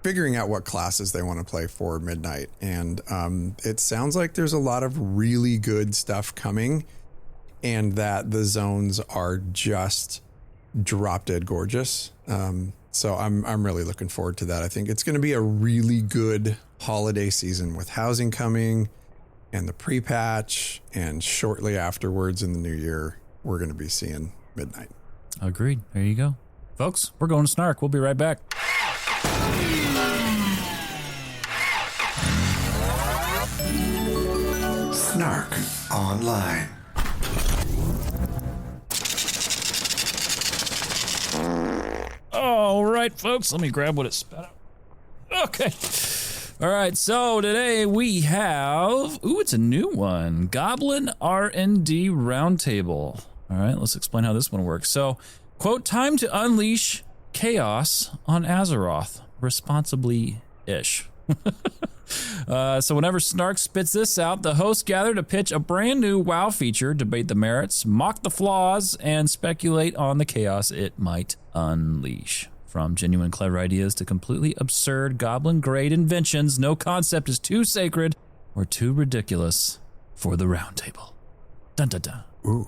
figuring out what classes they want to play for Midnight. And it sounds like there's a lot of really good stuff coming, and that the zones are just drop dead gorgeous. So I'm really looking forward to that. I think it's going to be a really good holiday season with housing coming and the pre-patch, and shortly afterwards in the new year, we're going to be seeing Midnight. Agreed. There you go. Folks, we're going to S.N.A.R.K. We'll be right back. S.N.A.R.K. Online. All right, folks, let me grab what it spat out. Okay. All right, so today we have, it's a new one, Goblin R&D Roundtable. All right, let's explain how this one works. So, quote, time to unleash chaos on Azeroth, responsibly-ish. So whenever S.N.A.R.K. spits this out, the hosts gather to pitch a brand new WoW feature, debate the merits, mock the flaws, and speculate on the chaos it might unleash. From genuine clever ideas to completely absurd goblin-grade inventions, no concept is too sacred or too ridiculous for the roundtable. Dun dun dun. Ooh,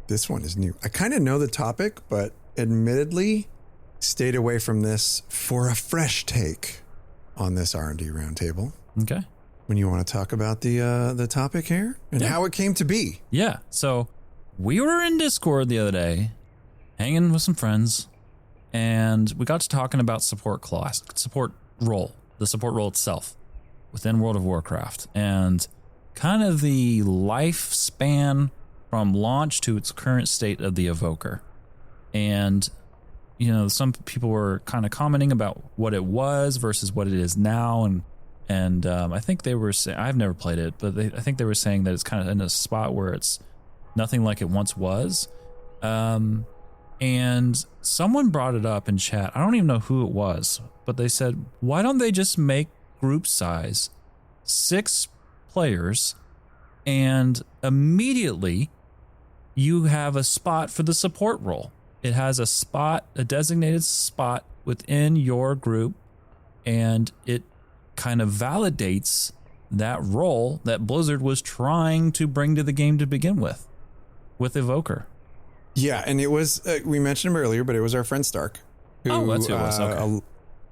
this one is new. I kind of know the topic, but admittedly stayed away from this for a fresh take on this R&D roundtable. Okay. When you want to talk about the topic here and how it came to be. Yeah. So we were in Discord the other day, hanging with some friends, and we got to talking about the support role itself within World of Warcraft, and kind of the lifespan from launch to its current state of the Evoker. And you know, some people were kind of commenting about what it was versus what it is now, and I think they were saying, I've never played it, but I think they were saying that it's kind of in a spot where it's nothing like it once was. And someone brought it up in chat. I don't even know who it was, but they said, why don't they just make group size 6 players, and immediately you have a spot for the support role. It has a spot, a designated spot within your group, and it kind of validates that role that Blizzard was trying to bring to the game to begin with Evoker. Yeah, and it was, we mentioned him earlier, but it was our friend S.N.A.R.K. Who, that's who it was, okay.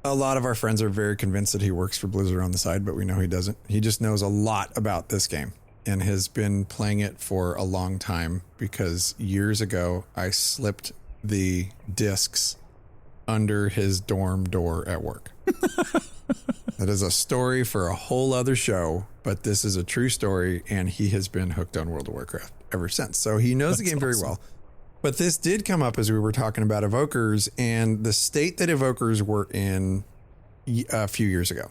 A lot of our friends are very convinced that he works for Blizzard on the side, but we know he doesn't. He just knows a lot about this game and has been playing it for a long time, because years ago I slipped the discs under his dorm door at work. That is a story for a whole other show, but this is a true story, and he has been hooked on World of Warcraft ever since. So he knows the game very well. But this did come up as we were talking about Evokers and the state that Evokers were in a couple years ago,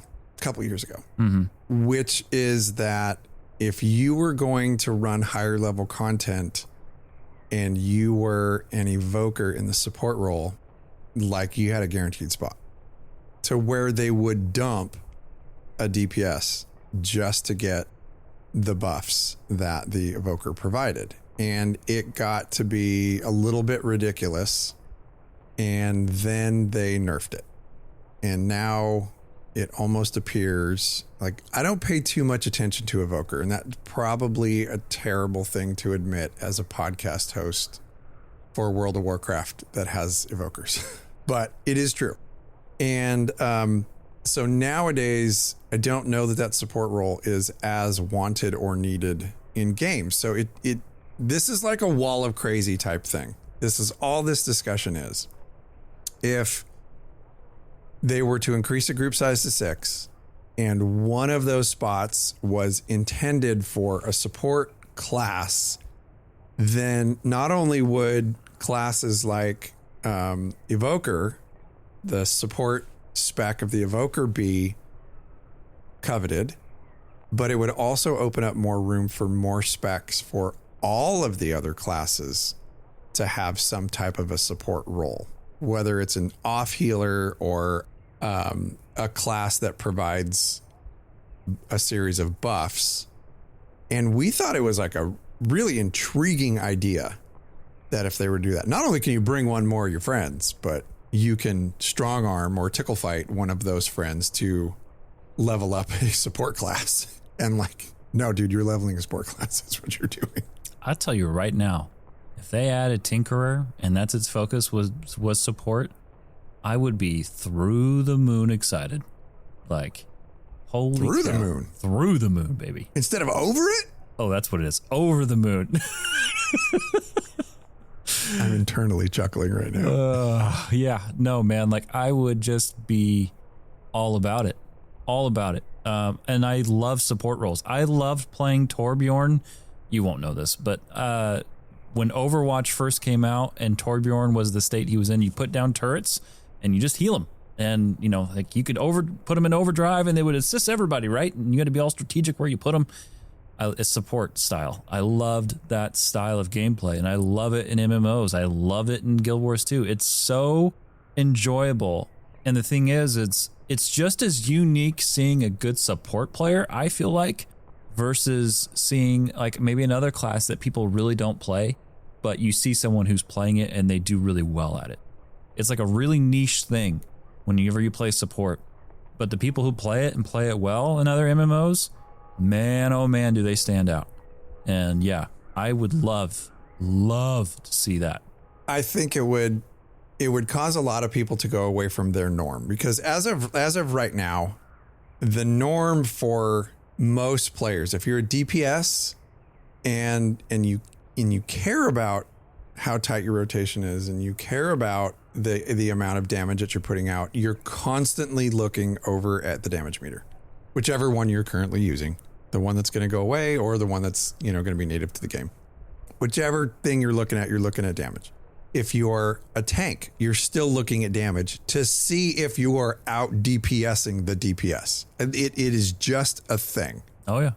mm-hmm. Which is that if you were going to run higher level content and you were an Evoker in the support role, like, you had a guaranteed spot to where they would dump a DPS just to get the buffs that the Evoker provided. And it got to be a little bit ridiculous, and then they nerfed it. And now it almost appears like, I don't pay too much attention to Evoker, and that's probably a terrible thing to admit as a podcast host for World of Warcraft that has Evokers, but it is true. And so nowadays, I don't know that support role is as wanted or needed in games. So this is like a wall of crazy type thing. This is all this discussion is. If they were to increase the group size to 6, and one of those spots was intended for a support class, then not only would classes like Evoker, the support spec of the Evoker, be coveted, but it would also open up more room for more specs for all of the other classes to have some type of a support role, whether it's an off healer or a class that provides a series of buffs. And we thought it was like a really intriguing idea that if they were to do that, not only can you bring one more of your friends, but you can strong arm or tickle fight one of those friends to level up a support class. And like, no, dude, you're leveling a support class. That's what you're doing. I'll tell you right now, if they add a Tinkerer and that's its focus was support, I would be through the moon excited. Like, holy through cow. The moon. Through the moon, baby. Instead of over it? Oh, that's what it is. Over the moon. I'm internally chuckling right now. Yeah, no, man. Like, I would just be all about it. And I love support roles. I loved playing Torbjorn. You won't know this, but when Overwatch first came out and Torbjorn was the state he was in, you put down turrets and you just heal him. And, you know, like you could put them in overdrive and they would assist everybody, right? And you got to be all strategic where you put them. It's support style. I loved that style of gameplay, and I love it in MMOs. I love it in Guild Wars 2. It's so enjoyable. And the thing is, it's just as unique seeing a good support player, I feel like, versus seeing like maybe another class that people really don't play, but you see someone who's playing it and they do really well at it. It's like a really niche thing whenever you play support. But the people who play it and play it well in other MMOs, man, oh man, do they stand out. And yeah, I would love to see that. I think it would cause a lot of people to go away from their norm, because as of right now, the norm for most players, if you're a DPS and you care about how tight your rotation is and you care about the amount of damage that you're putting out, you're constantly looking over at the damage meter, whichever one you're currently using, the one that's going to go away or the one that's, you know, going to be native to the game. Whichever thing you're looking at damage. If you're a tank, you're still looking at damage to see if you are out DPSing the DPS. It is just a thing. Oh, yeah.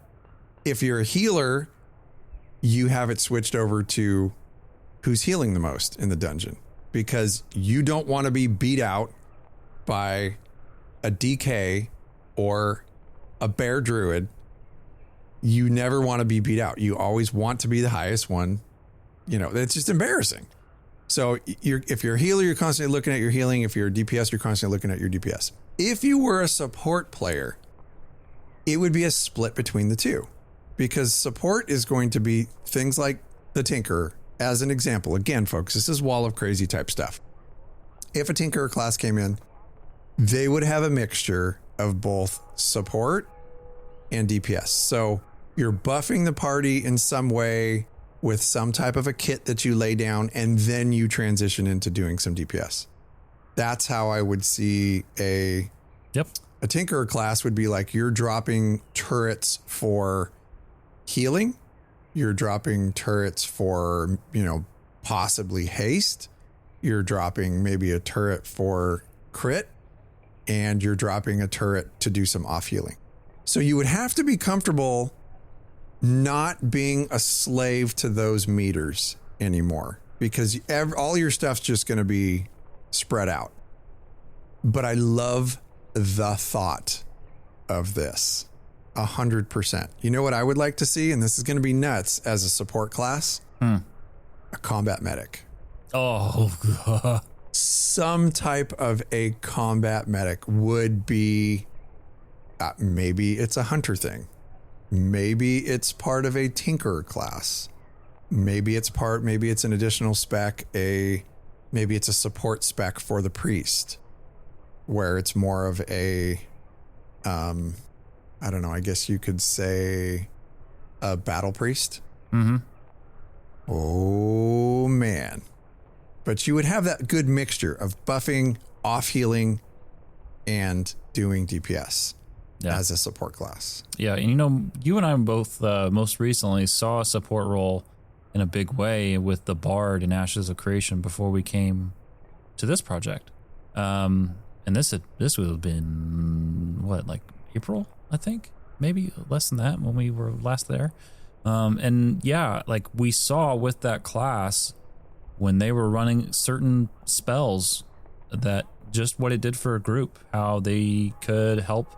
If you're a healer, you have it switched over to who's healing the most in the dungeon, because you don't want to be beat out by a DK or a bear druid. You never want to be beat out. You always want to be the highest one. You know, it's just embarrassing. So if you're a healer, you're constantly looking at your healing. If you're a DPS, you're constantly looking at your DPS. If you were a support player, it would be a split between the two, because support is going to be things like the Tinkerer, as an example. Again, folks, this is Wall of Crazy type stuff. If a Tinkerer class came in, they would have a mixture of both support and DPS. So you're buffing the party in some way with some type of a kit that you lay down, and then you transition into doing some DPS. That's how I would see a Tinkerer class would be like, you're dropping turrets for healing. You're dropping turrets for, you know, possibly haste. You're dropping maybe a turret for crit, and you're dropping a turret to do some off healing. So you would have to be comfortable not being a slave to those meters anymore, because all your stuff's just going to be spread out. But I love the thought of this 100%. You know what I would like to see, and this is going to be nuts as a support class? A combat medic. Oh, some type of a combat medic would be, maybe it's a hunter thing. Maybe it's part of a Tinkerer class. Maybe it's an additional spec, maybe it's a support spec for the priest, where it's more of a, I don't know, I guess you could say a battle priest. Mm-hmm. Oh, man. But you would have that good mixture of buffing, off healing, and doing DPS. Yeah. As a support class. Yeah, and you know, you and I both most recently saw a support role in a big way with the Bard and Ashes of Creation before we came to this project. And this would have been, what, like April, I think? Maybe less than that when we were last there. And yeah, like we saw with that class when they were running certain spells, that just what it did for a group, how they could help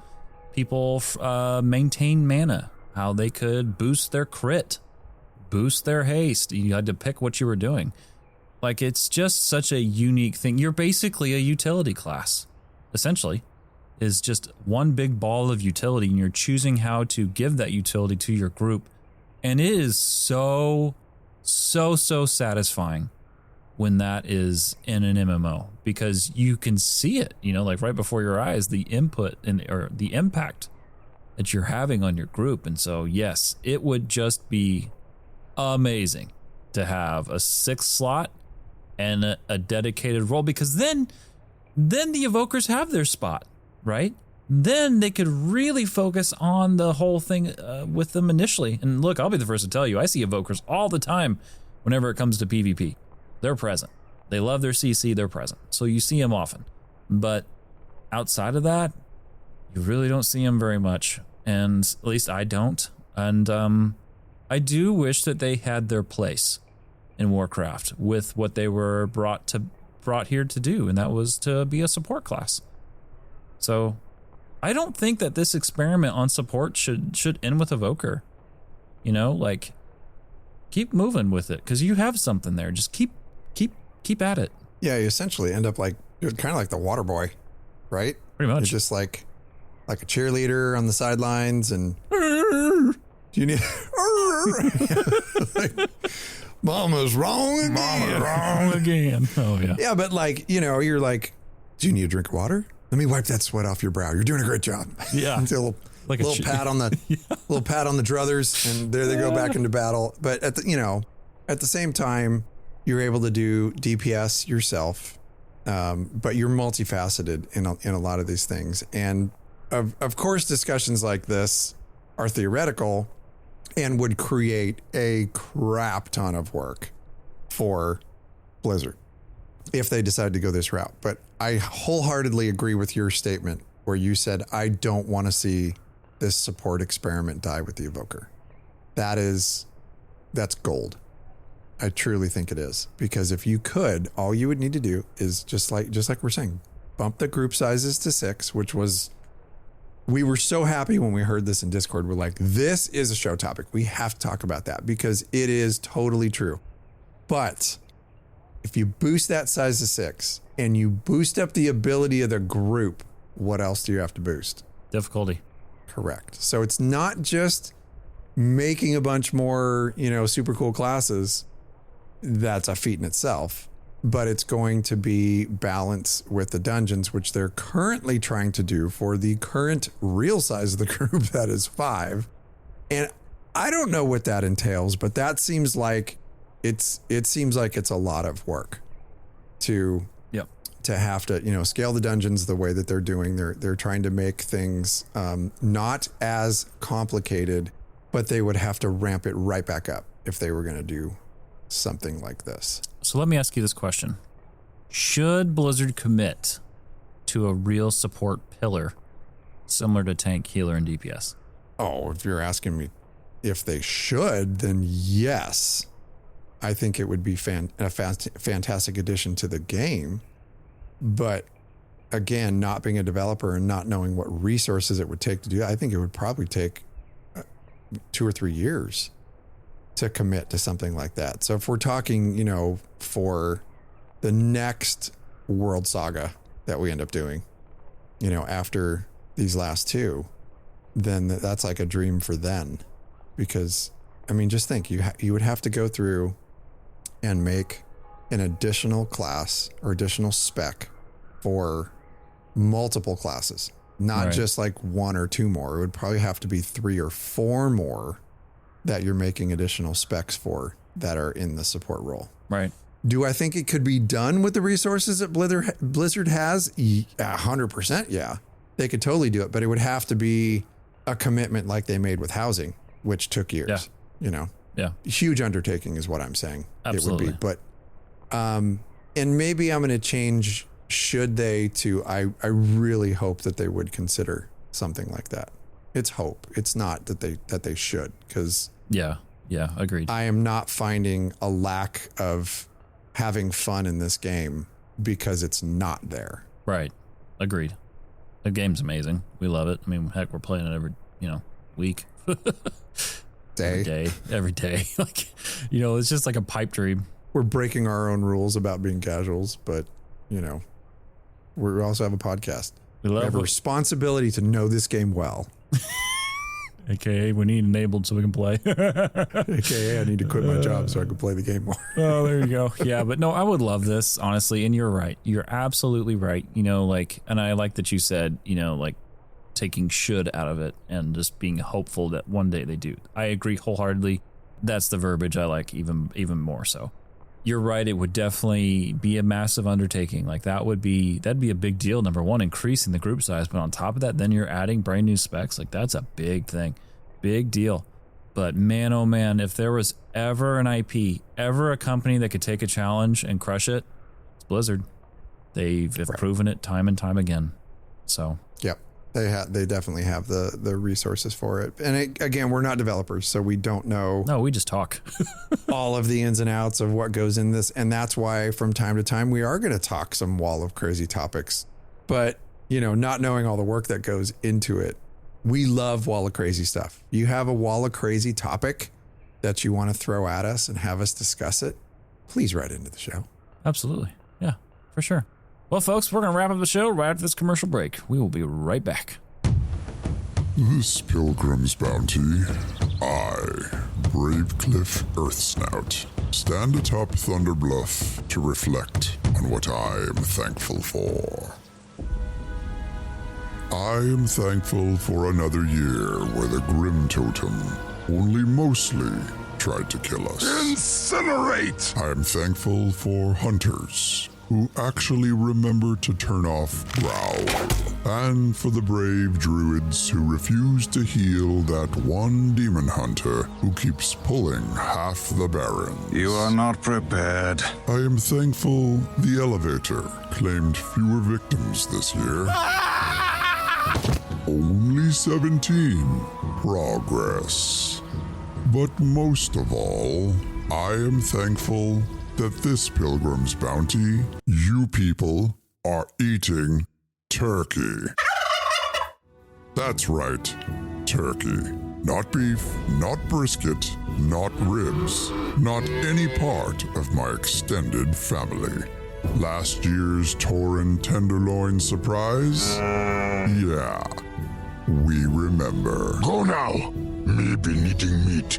people maintain mana, how they could boost their crit, boost their haste. You had to pick what you were doing. Like, it's just such a unique thing. You're basically a utility class, essentially, is just one big ball of utility, and you're choosing how to give that utility to your group. And it is so satisfying when that is in an MMO, because you can see it, you know, like right before your eyes, the input or the impact that you're having on your group. And so, yes, it would just be amazing to have a 6th slot and a dedicated role, because then the evokers have their spot, right? Then they could really focus on the whole thing with them initially. And look, I'll be the first to tell you, I see evokers all the time whenever it comes to PvP. They're present. They love their CC, they're present. So you see them often. But outside of that, you really don't see them very much. And at least I don't. And I do wish that they had their place in Warcraft with what they were brought here to do, and that was to be a support class. So I don't think that this experiment on support should end with Evoker. You know, like, keep moving with it, because you have something there. Just keep at it. Yeah, you essentially end up like, you're kind of like the water boy, right? Pretty much. You're just like a cheerleader on the sidelines, and do you need like, Mama's wrong again. Mama's wrong again. Oh yeah. Yeah, but like, you know, you're like, do you need a drink of water? Let me wipe that sweat off your brow. You're doing a great job. Yeah. Until like little pat on the little pat on the druthers, and there they go back into battle. But at the same time, you're able to do DPS yourself, but you're multifaceted in a lot of these things. And of course, discussions like this are theoretical and would create a crap ton of work for Blizzard if they decide to go this route. But I wholeheartedly agree with your statement where you said, I don't want to see this support experiment die with the Evoker. That's gold. I truly think it is, because if you could, all you would need to do is just like we're saying, bump the group sizes to 6, which was, we were so happy when we heard this in Discord. We're like, this is a show topic. We have to talk about that because it is totally true. But if you boost that size to 6 and you boost up the ability of the group, what else do you have to boost? Difficulty. Correct. So it's not just making a bunch more, super cool classes. That's a feat in itself, but it's going to be balanced with the dungeons, which they're currently trying to do for the current real size of the group, that is 5. And I don't know what that entails, but that seems like it seems like it's a lot of work to have to, scale the dungeons the way that they're doing. They're trying to make things not as complicated, but they would have to ramp it right back up if they were going to do something like this. So let me ask you this question. Should Blizzard commit to a real support pillar similar to tank, healer, and DPS? Oh, if you're asking me if they should, then yes. I think it would be a fantastic addition to the game. But again, not being a developer and not knowing what resources it would take to do, I think it would probably take 2 or 3 years to commit to something like that. So if we're talking, for the next World Saga that we end up doing, after these last 2, then that's like a dream for then. Because, just think, you would have to go through and make an additional class or additional spec for multiple classes, not just like 1 or 2 more. It would probably have to be 3 or 4 more that you're making additional specs for that are in the support role. Right. Do I think it could be done with the resources that Blizzard has? 100%. Yeah, they could totally do it, but it would have to be a commitment like they made with housing, which took years. Yeah. Huge undertaking is what I'm saying. Absolutely. It would be, but, and maybe I'm going to change, should they, to, I really hope that they would consider something like that. It's hope. It's not that they should, because yeah, agreed. I am not finding a lack of having fun in this game because it's not there. Right. Agreed. The game's amazing. We love it. Heck, we're playing it every, week. Every day. Like, it's just like a pipe dream. We're breaking our own rules about being casuals, but, we also have a podcast. We have a responsibility to know this game well. AKA, we need enabled so we can play. AKA, I need to quit my job so I can play the game more. Oh, there you go. Yeah, but no, I would love this, honestly. And you're right. You're absolutely right. And I like that you said, taking should out of it and just being hopeful that one day they do. I agree wholeheartedly. That's the verbiage I like even more so. you're right. It would definitely be a massive undertaking. Like that'd be a big deal. Number one, increasing the group size, but on top of that, then you're adding brand new specs. Like that's a big thing, big deal. But man, oh man, if there was ever an IP, ever a company that could take a challenge and crush it, it's Blizzard. They've proven it time and time again. So yep, they definitely have the resources for it. And again, we're not developers, so we don't know. No, we just talk all of the ins and outs of what goes in this, and that's why from time to time we are going to talk some wall of crazy topics. But not knowing all the work that goes into it, we love wall of crazy stuff. You have a wall of crazy topic that you want to throw at us and have us discuss it, please write into the show. Absolutely, yeah, for sure. Well, folks, we're going to wrap up the show right after this commercial break. We will be right back. This Pilgrim's Bounty, I, Bravecliff Earthsnout, stand atop Thunder Bluff to reflect on what I am thankful for. I am thankful for another year where the Grim Totem only mostly tried to kill us. Incinerate! I am thankful for hunters who actually remember to turn off Growl, and for the brave druids who refuse to heal that one demon hunter who keeps pulling half the barons. You are not prepared. I am thankful the elevator claimed fewer victims this year. Only 17. Progress. But most of all, I am thankful that this Pilgrim's Bounty, you people are eating turkey. That's right, turkey. Not beef, not brisket, not ribs, not any part of my extended family. Last year's Tauren tenderloin surprise? Yeah, we remember. Go now. Me been eating meat.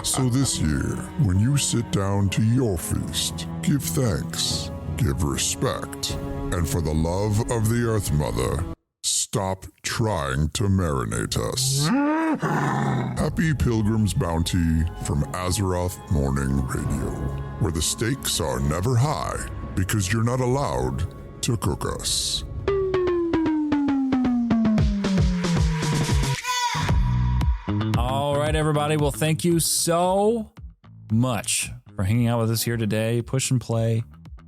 So this year, when you sit down to your feast, give thanks, give respect, and for the love of the Earth Mother, stop trying to marinate us. Happy Pilgrim's Bounty from Azeroth Morning Radio, where the stakes are never high because you're not allowed to cook us. All right, everybody. Well, thank you so much for hanging out with us here today. Push and play.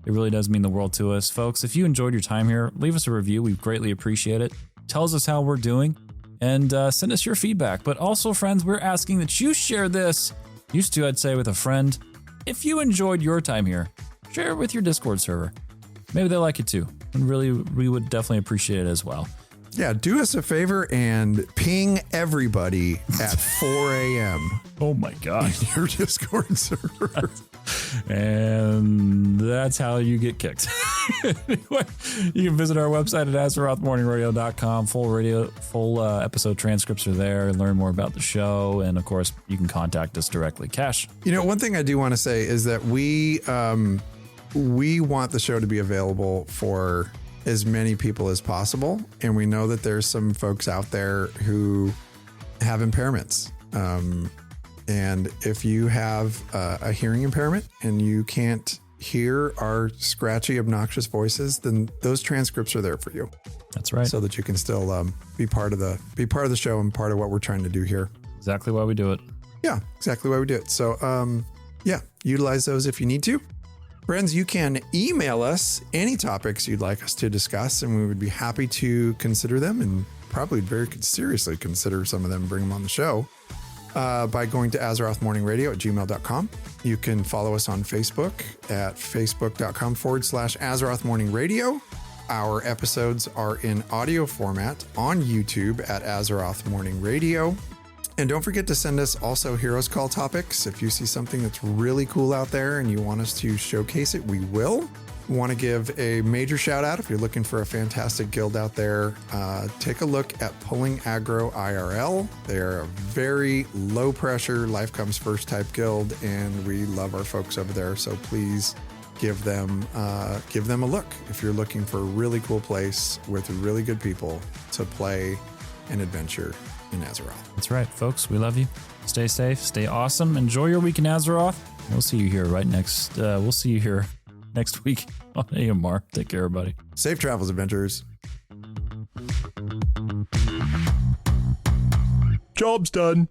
It really does mean the world to us. Folks, if you enjoyed your time here, leave us a review. We greatly appreciate it. Tells us how we're doing and send us your feedback. But also, friends, we're asking that you share this. Used to, I'd say, with a friend. If you enjoyed your time here, share it with your Discord server. Maybe they like it too. And really, we would definitely appreciate it as well. Yeah, do us a favor and ping everybody at 4 a.m. Oh my God. in your Discord server. And that's how you get kicked. Anyway, you can visit our website at AzerothMorningRadio.com. Full episode transcripts are there. Learn more about the show. And of course, you can contact us directly. Kash. One thing I do want to say is that we want the show to be available for as many people as possible. And we know that there's some folks out there who have impairments. And if you have a hearing impairment and you can't hear our scratchy, obnoxious voices, then those transcripts are there for you. That's right. So that you can still be part of the show and part of what we're trying to do here. Exactly why we do it. Yeah, exactly why we do it. So utilize those if you need to. Friends, you can email us any topics you'd like us to discuss, and we would be happy to consider them and probably very seriously consider some of them and bring them on the show by going to AzerothMorningRadio@gmail.com. You can follow us on Facebook at facebook.com/Azeroth Morning Radio. Our episodes are in audio format on YouTube at Azeroth Morning Radio. And don't forget to send us also Heroes Call topics. If you see something that's really cool out there and you want us to showcase it, we will. We want to give a major shout out if you're looking for a fantastic guild out there. Take a look at Pulling Aggro IRL. They're a very low pressure, life comes first type guild, and we love our folks over there. So please give them a look if you're looking for a really cool place with really good people to play an adventure in Azeroth. That's right, folks. We love you. Stay safe. Stay awesome. Enjoy your week in Azeroth. We'll see you here we'll see you here next week on AMR. Take care, everybody. Safe travels, adventurers. Job's done.